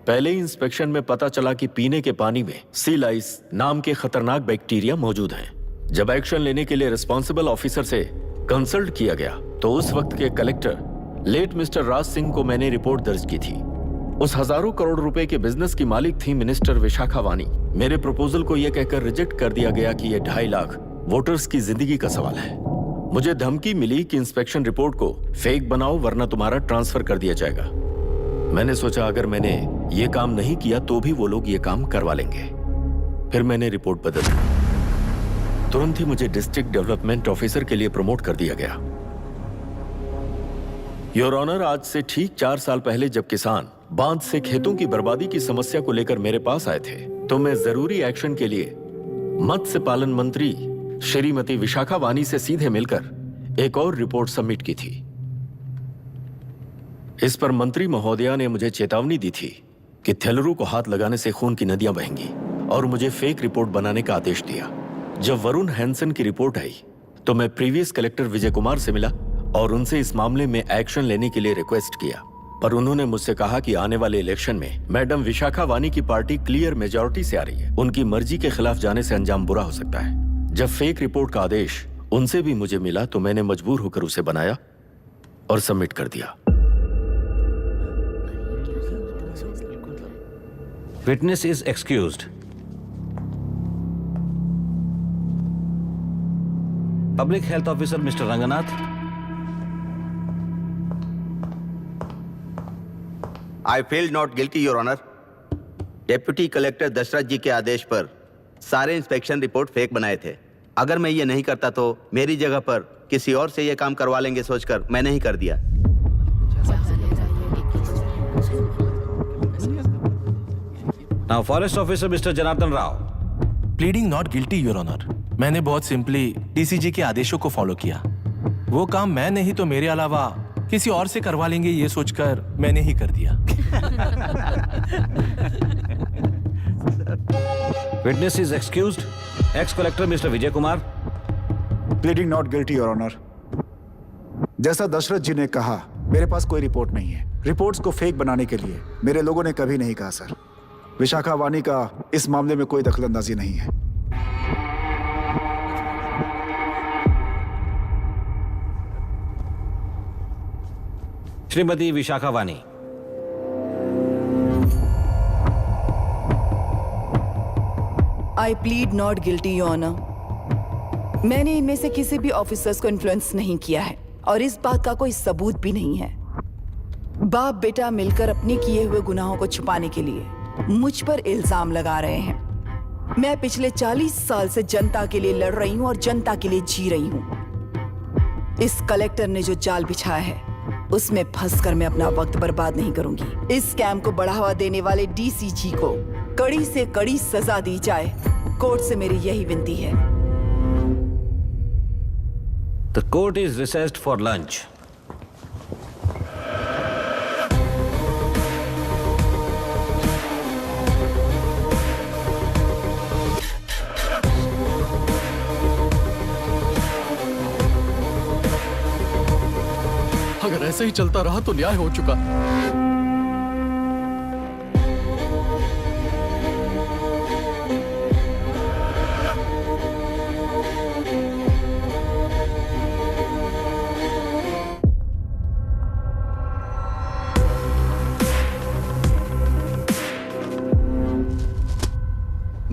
पहले ही इंस्पेक्शन में पता चला कि पीने के पानी में सी लाइस नाम के खतरनाक बैक्टीरिया मौजूद हैं। जब एक्शन लेने के लिए रिस्पॉन्सिबल ऑफिसर से कंसल्ट किया गया तो उस वक्त के collector late mister Raj Singh को मैंने रिपोर्ट दर्ज की थी। उस हजारों करोड़ रुपए के बिजनेस की मालिक थी मिनिस्टर विशाखा वानी। मेरे प्रपोजल को यह कहकर रिजेक्ट कर दिया गया कि यह 2.5 लाख वोटर्स की जिंदगी का सवाल है। मुझे धमकी मिली कि इंस्पेक्शन रिपोर्ट को फेक बनाओ वरना तुम्हारा ट्रांसफर कर दिया जाएगा। मैंने सोचा अगर मैंने ये काम नहीं किया तो भी वो लोग ये काम करवा लेंगे। फिर मैंने रिपोर्ट बदल दी। तुरंत ही मुझे डिस्ट्रिक्ट डेवलपमेंट ऑफिसर के लिए प्रमोट कर दिया गया। योर ऑनर, आज से ठीक 4 साल पहले जब किसान बांध से खेतों की बर्बादी की समस्या को लेकर मेरे पास आए थे तो मैं जरूरी एक्शन के लिए मत्स्य पालन मंत्री श्रीमती विशाखा वानी से सीधे मिलकर एक और रिपोर्ट सबमिट की थी। इस पर मंत्री महोदया ने मुझे चेतावनी दी थी कि थेलरू को हाथ लगाने से खून की नदियां बहेंगी और मुझे फेक रिपोर्ट बनाने का आदेश दिया। जब वरुण हैंसन की रिपोर्ट आई तो मैं प्रीवियस कलेक्टर विजय कुमार से मिला और उनसे इस मामले में एक्शन लेने के लिए रिक्वेस्ट किया, पर उन्होंने मुझसे कहा कि आने वाले इलेक्शन में मैडम विशाखा वानी की पार्टी क्लियर मेजॉरिटी से आ रही है, उनकी मर्जी के खिलाफ जाने से अंजाम बुरा हो सकता है। जब फेक रिपोर्ट का आदेश उनसे भी मुझे मिला तो मैंने मजबूर होकर उसे बनाया और सबमिट कर दिया। Witness is excused. Public health officer mister Ranganath. I feel not guilty your honour. Deputy collector Dasharath ji के आदेश पर सारे इंस्पेक्शन रिपोर्ट फेक बनाए थे। अगर मैं ये नहीं करता तो मेरी जगह पर किसी और से ये काम करवा लेंगे सोचकर मैंने ही कर दिया। Now, forest officer mister Janardhan Rao. Pleading not guilty your honour. मैंने बहुत सिंपली डीसीजी के आदेशों को फॉलो किया। वो काम मैं नहीं तो मेरे अलावा किसी और से करवा लेंगे ये सोचकर मैंने ही कर दिया। Witness is excused. Ex collector mister Vijay Kumar. Pleading not guilty your honour. जैसा दशरथ जी ने कहा, मेरे पास कोई रिपोर्ट नहीं है। रिपोर्ट्स को फेक बनाने के लिए मेरे लोगों ने कभी नहीं कहा सर। विशाखा वानी का इस मामले में कोई दखलंदाजी नहीं है। Shrimati Vishakha Vani. I plead not guilty your honour. मैंने इनमें से किसी भी ऑफिसर्स को इन्फ्लुएंस नहीं किया है। और इस बात का कोई सबूत भी नहीं है। बाप बेटा मिलकर अपने किए हुए गुनाहों को छुपाने के लिए मुझ पर इल्जाम लगा रहे हैं। मैं पिछले 40 साल से जनता के लिए लड़ रही हूं और जनता के लिए जी रही हूं। इस कलेक्टर ने जो जाल बिछाया है उसमें फंसकर मैं अपना वक्त बर्बाद नहीं करूंगी। इस स्कैम को बढ़ावा देने वाले डीसीजी को कड़ी से कड़ी सजा दी जाए। कोर्ट से मेरी यही विनती है। The court is recessed for lunch. अगर ऐसे ही चलता रहा तो न्याय हो चुका।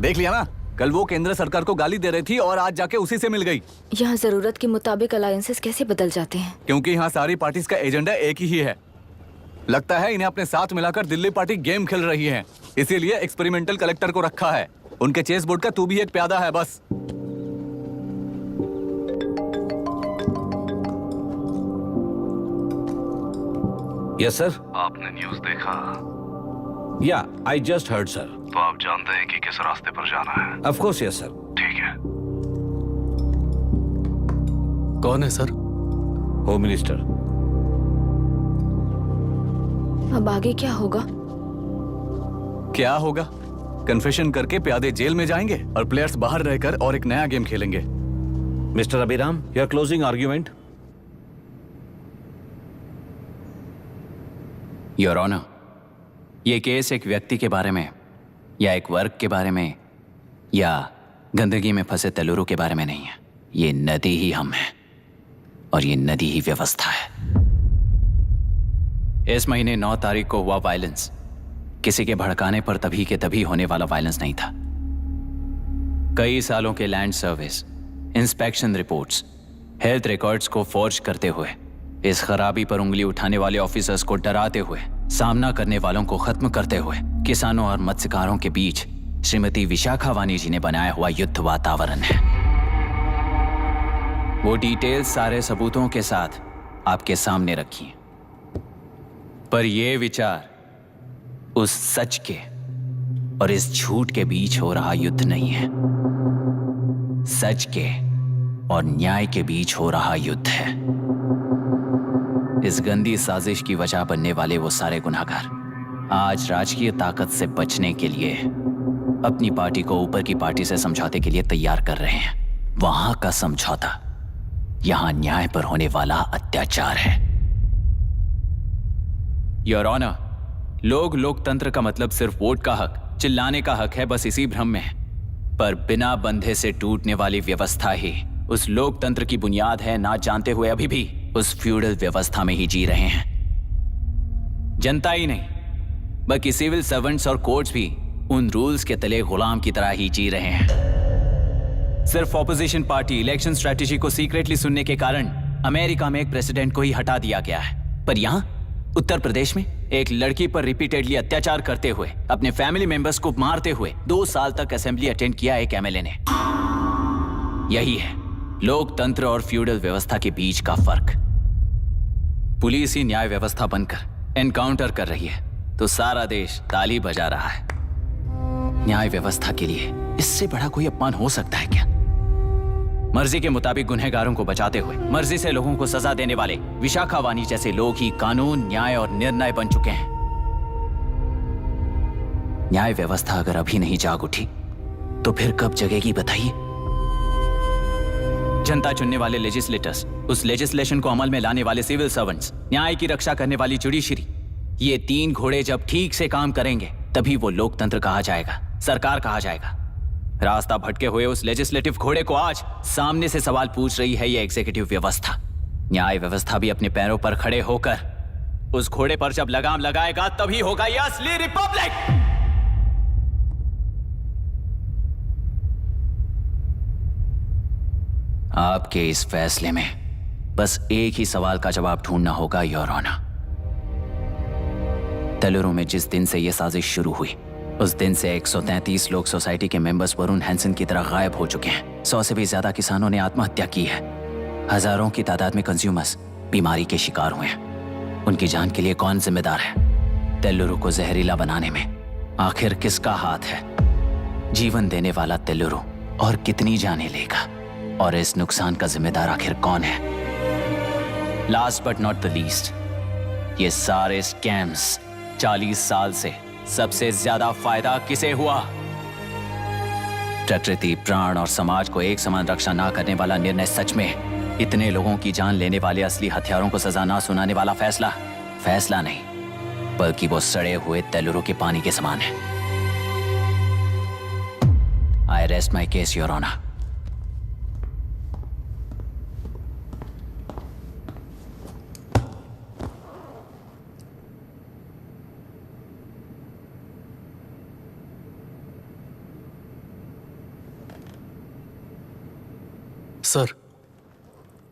देख लिया ना, कल वो केंद्र सरकार को गाली दे रही थी और आज जाके उसी से मिल गई। यहाँ जरूरत के मुताबिक अलायंसेस कैसे बदल जाते हैं? क्योंकि यहाँ सारी पार्टीज का एजेंडा एक ही है। लगता है इन्हें अपने साथ मिलाकर दिल्ली पार्टी गेम खेल रही है, इसीलिए एक्सपेरिमेंटल कलेक्टर को रखा है। उनके चेस बोर्ड का तू भी एक प्यादा है बस। Yes sir. आपने न्यूज़ देखा? या आई जस्ट हर्ड सर। तो आप जानते हैं कि किस रास्ते पर जाना है? Of course yes sir. ठीक है। कौन है सर? Home minister. अब आगे क्या होगा? क्या होगा? कन्फेशन करके प्यादे जेल में जाएंगे और प्लेयर्स बाहर रहकर और एक नया गेम खेलेंगे। Mister Abhiram, your closing argument. Your honour, ये केस एक व्यक्ति के बारे में या एक वर्ग के बारे में या गंदगी में फंसे तेलुरु के बारे में नहीं है। ये नदी ही हम हैं और ये नदी ही व्यवस्था है। इस महीने 9 तारीख को हुआ वायलेंस किसी के भड़काने पर तभी के तभी होने वाला वायलेंस नहीं था। कई सालों के land service, inspection reports, health records को फॉर्ज करते हुए, इस खराबी पर उंगली उठाने वाले ऑफिसर्स को डराते हुए, सामना करने वालों को खत्म करते हुए किसानों और मत्स्यकारों के बीच श्रीमती विशाखा वानी जी ने बनाया हुआ युद्ध वातावरण है। वो डिटेल्स सारे सबूतों के साथ आपके सामने रखी हैं। पर ये विचार उस सच के और इस झूठ के बीच हो रहा युद्ध नहीं है, सच के और न्याय के बीच हो रहा युद्ध है। इस गंदी साजिश की वजह बनने वाले वो सारे गुनहगार आज राजकीय ताकत से बचने के लिए अपनी पार्टी को ऊपर की पार्टी से समझौते के लिए तैयार कर रहे हैं। वहां का समझौता यहां न्याय पर होने वाला अत्याचार है। योर ऑनर, लोकतंत्र का मतलब सिर्फ वोट का हक, चिल्लाने का हक है, बस इसी भ्रम में है। पर बिना बंधे से टूटने वाली व्यवस्था ही उस लोकतंत्र की बुनियाद है, ना जानते हुए अभी भी उस फ्यूडल व्यवस्था में ही जी रहे हैं। जनता ही नहीं बल्कि सिविल सर्वेंट्स और कोर्ट्स भी उन रूल्स के तले गुलाम की तरह ही जी रहे हैं। सिर्फ ऑपोजिशन पार्टी इलेक्शन स्ट्रेटेजी को सीक्रेटली सुनने के कारण अमेरिका में एक प्रेसिडेंट को ही हटा दिया गया है, पर यहां उत्तर प्रदेश में एक लड़की पर रिपीटेडली अत्याचार करते हुए, अपने फैमिली मेंबर्स को मारते हुए 2 साल तक असेंबली अटेंड किया एक एमएलए ने। यही है लोकतंत्र और फ्यूडल व्यवस्था के बीच का फर्क। पुलिस ही न्याय व्यवस्था बनकर एनकाउंटर कर रही है तो सारा देश ताली बजा रहा है। न्याय व्यवस्था के लिए इससे बड़ा कोई अपमान हो सकता है क्या? मर्जी के मुताबिक गुनहगारों को बचाते हुए मर्जी से लोगों को सजा देने वाले विशाखा वानी जैसे लोग ही कानून, न्याय और निर्णय बन चुके हैं। न्याय व्यवस्था अगर अभी नहीं जाग उठी तो फिर कब जगेगी बताइए? जनता चुनने वाले लेजिस्लेटर्स, उस लेजिस्लेशन को अमल में लाने वाले सिविल सर्वेंट्स, न्याय की रक्षा करने वाली जुडिशरी, ये 3 घोड़े जब ठीक से काम करेंगे तभी वो लोकतंत्र कहा जाएगा, सरकार कहा जाएगा। रास्ता भटके हुए उस लेजिस्लेटिव घोड़े को आज सामने से सवाल पूछ रही है ये एग्जीक्यूटिव व्यवस्था। न्याय व्यवस्था भी अपने पैरों पर खड़े होकर उस घोड़े पर जब लगाम लगाएगा तभी होगा ये असली रिपब्लिक। आपके इस फैसले में बस एक ही सवाल का जवाब ढूंढना होगा योर ऑनर। तेलुरु में जिस दिन से यह साजिश शुरू हुई, उस दिन से 133 लोग सोसाइटी के मेंबर्स वरुण हैंसन की तरह गायब हो चुके हैं। 100 से भी ज्यादा किसानों ने आत्महत्या की है। हजारों की तादाद में कंज्यूमर्स बीमारी के शिकार हुए हैं। उनकी जान के लिए कौन जिम्मेदार है? तेलुरु को जहरीला बनाने में आखिर किसका हाथ है? जीवन देने वाला तेलुरु और कितनी जाने लेगा? और इस नुकसान का जिम्मेदार आखिर कौन है? Last but not the least, ये सारे स्कैम्स 40 साल से सबसे ज्यादा फायदा किसे हुआ? प्रकृति, प्राण और समाज को एक समान रक्षा ना करने वाला निर्णय सच में इतने लोगों की जान लेने वाले असली हथियारों को सजा ना सुनाने वाला फैसला नहीं, बल्कि वो सड़े हुए तेलुरु के पानी के समान है। I rest my case your honour.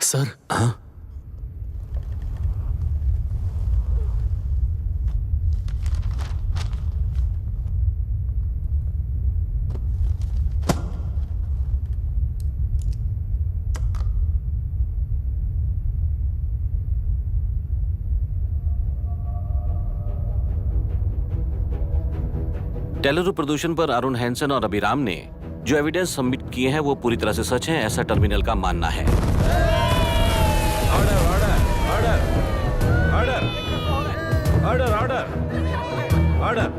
Sir हाँ? तेलुरु प्रदूषण पर अरुण हैंसन और अभिराम ने जो एविडेंस सबमिट किए हैं वो पूरी तरह से सच है, ऐसा टर्मिनल का मानना है। ऑर्डर।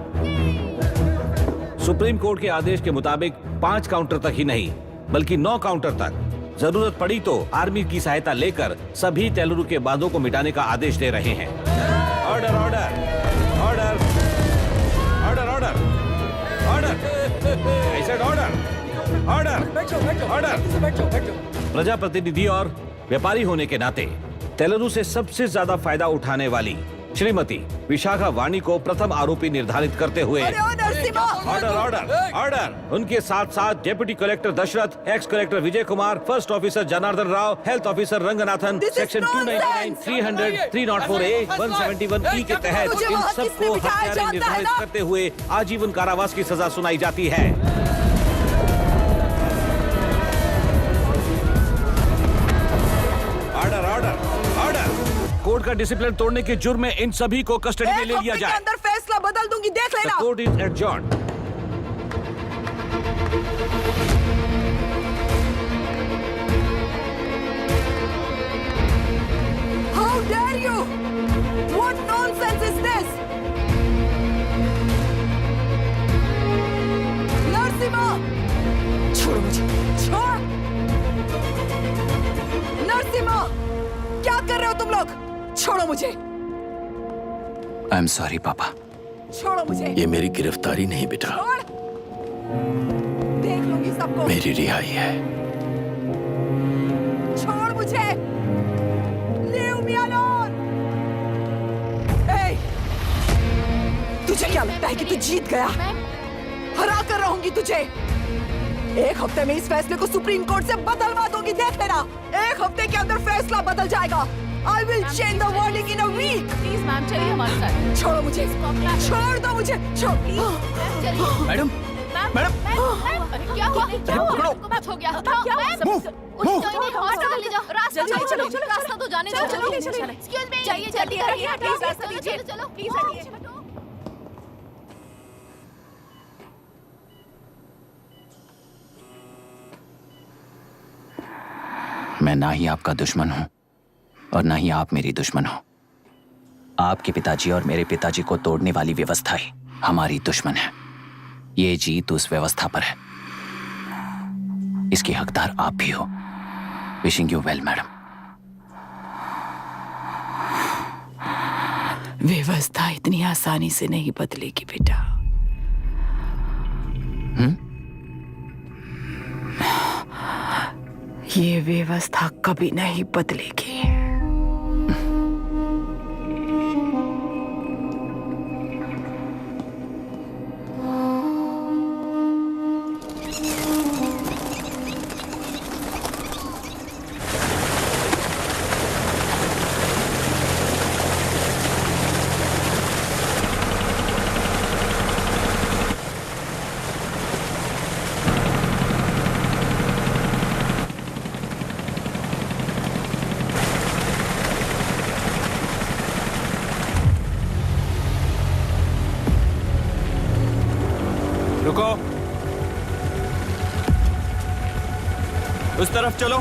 सुप्रीम कोर्ट के आदेश के मुताबिक 5 काउंटर तक ही नहीं बल्कि 9 काउंटर तक जरूरत पड़ी तो आर्मी की सहायता लेकर सभी तेलुरु के बांधों को मिटाने का आदेश दे रहे हैं। Order order order order order order I said order order. प्रजाप्रतिनिधि और व्यापारी होने के नाते तेलुरु से सबसे ज्यादा फायदा उठाने वाली श्रीमती विशाखा वाणी को प्रथम आरोपी निर्धारित करते हुए ऑर्डर ऑर्डर ऑर्डर। उनके साथ साथ deputy collector Dasharath, ex collector Vijay Kumar, first officer Janardhan Rao, health officer Ranganathan, section 299, 300, 304A, 171E के तहत इन सबको हत्यारे निर्धारित करते हुए आजीवन कारावास की सजा सुनाई जाती है। Order order order. कोर्ट का डिसिप्लिन तोड़ने के जुर्म में इन सभी को कस्टडी में ले लिया जाए। अंदर फैसला बदल दूंगी, देख लेना। The court is adjourned. How dare you? What nonsense is this? Narasimha, छोड़ो मुझे, छोड़। नरसिम्हा, क्या कर रहे हो तुम लोग? छोड़ो मुझे। आई एम सॉरी पापा। छोड़ो मुझे। ये मेरी गिरफ्तारी नहीं बेटा, छोड़। देख लूंगी सबको। मेरी रिहाई है। छोड़ मुझे। Leave me alone. Hey, तुझे क्या लगता है कि तू जीत गया? हरा कर रहूंगी तुझे। एक हफ्ते में इस फैसले को सुप्रीम कोर्ट से बदलवा दूंगी, देख लेना। एक हफ्ते के अंदर फैसला बदल जाएगा। I will change the verdict in a week. Please ma'am, चलिए हमारे साथ। छोड़ो मुझे, छोड़ दो मुझे, छोड़। मैडम, मैडम, क्या हुआ? कुछ हो गया? रास्ता तो जाने दो। एक्सक्यूज मी, जाइए जल्दी, रास्ता दीजिए। चलो प्लीज हटिए। मैं ना ही आपका दुश्मन हूं और ना ही आप मेरी दुश्मन हो। आपके पिताजी और मेरे पिताजी को तोड़ने वाली व्यवस्था ही हमारी दुश्मन है। ये जीत उस व्यवस्था पर है, इसकी हकदार आप भी हो। Wishing you well madam. व्यवस्था इतनी आसानी से नहीं बदलेगी बेटा। ये व्यवस्था कभी नहीं बदलेगी। रुको, उस तरफ चलो।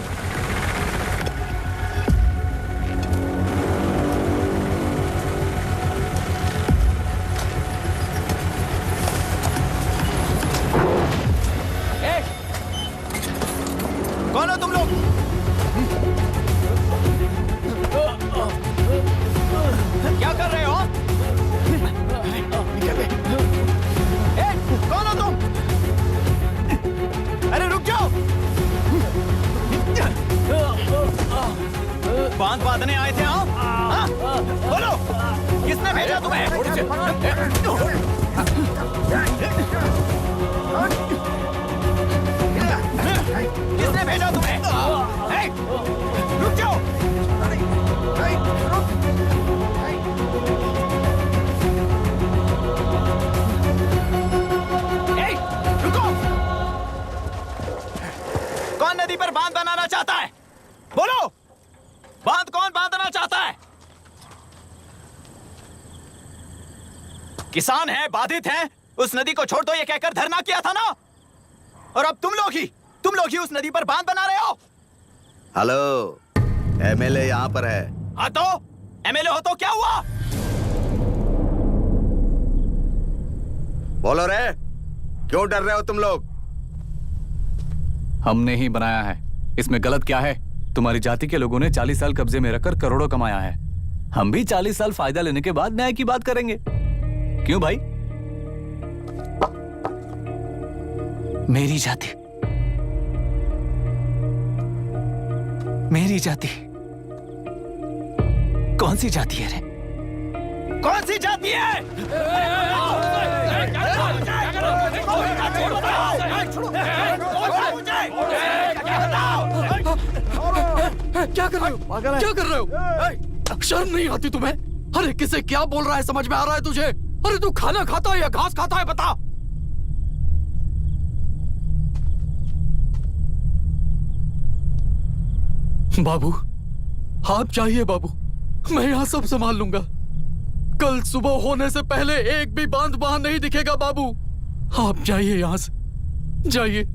कौन हो तुम लोग? क्या कर रहे हो? कौन हो तुम? अरे रुक जाओ! बांध बांधने आए थे आप? बोलो, किसने भेजा तुम्हें? किसने भेजा तुम्हें? रुक जाओ! रुको! कौन नदी पर बांध बनाना चाहता है? बोलो, बांध कौन बांधना चाहता है? किसान हैं, बाधित हैं, उस नदी को छोड़ दो ये कहकर धरना किया था ना? और अब तुम लोग ही उस नदी पर बांध बना रहे हो। हेलो, एमएलए यहाँ पर है। हाँ तो एमएलए हो तो क्या हुआ? बोलो रे, क्यों डर रहे हो तुम लोग? हमने ही बनाया है, इसमें गलत क्या है? तुम्हारी जाति के लोगों ने 40 साल कब्जे में रखकर करोड़ों कमाया है। हम भी 40 साल फायदा लेने के बाद न्याय की बात करेंगे। क्यों भाई? मेरी जाति, मेरी जाति कौन सी जाति है रे? कौन सी जाति है? क्या कर रहे हो? क्या कर रहे हो? शर्म नहीं आती तुम्हें? अरे किसे क्या बोल रहा है, समझ में आ रहा है तुझे? अरे तू खाना खाता है या घास खाता है, बता। बाबू, आप चाहिए बाबू, मैं यहाँ सब संभाल लूंगा। कल सुबह होने से पहले एक भी बांध वहां नहीं दिखेगा बाबू। आप जाइए यहाँ से, जाइए।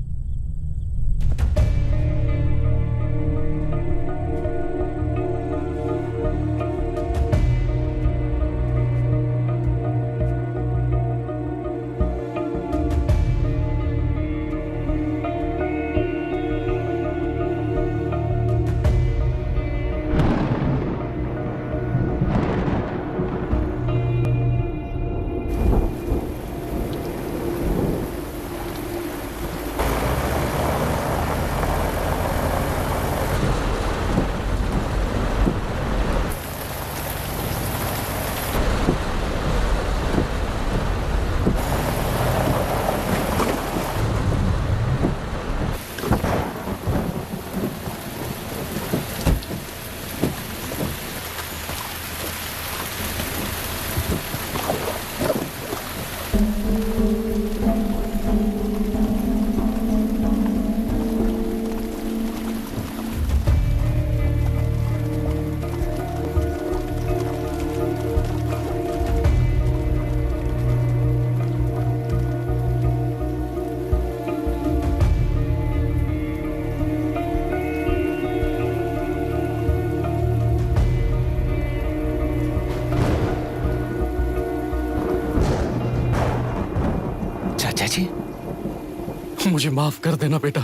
मुझे माफ कर देना बेटा।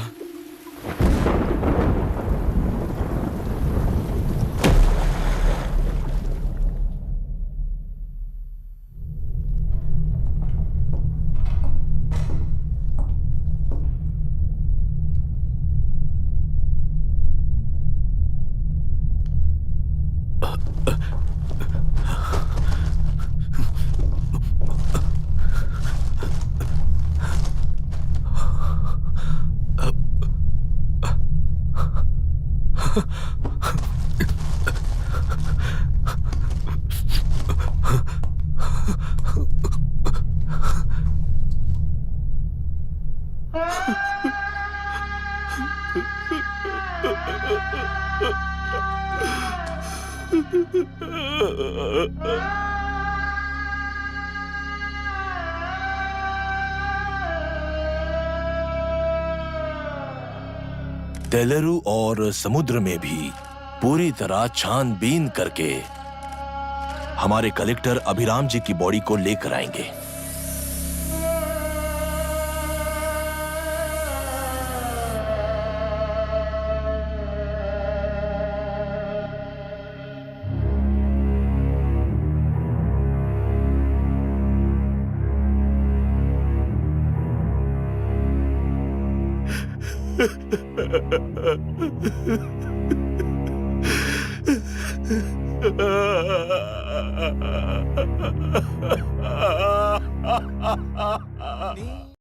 तेलुरु और समुद्र में भी पूरी तरह छानबीन करके हमारे कलेक्टर अभिराम जी की बॉडी को लेकर आएंगे।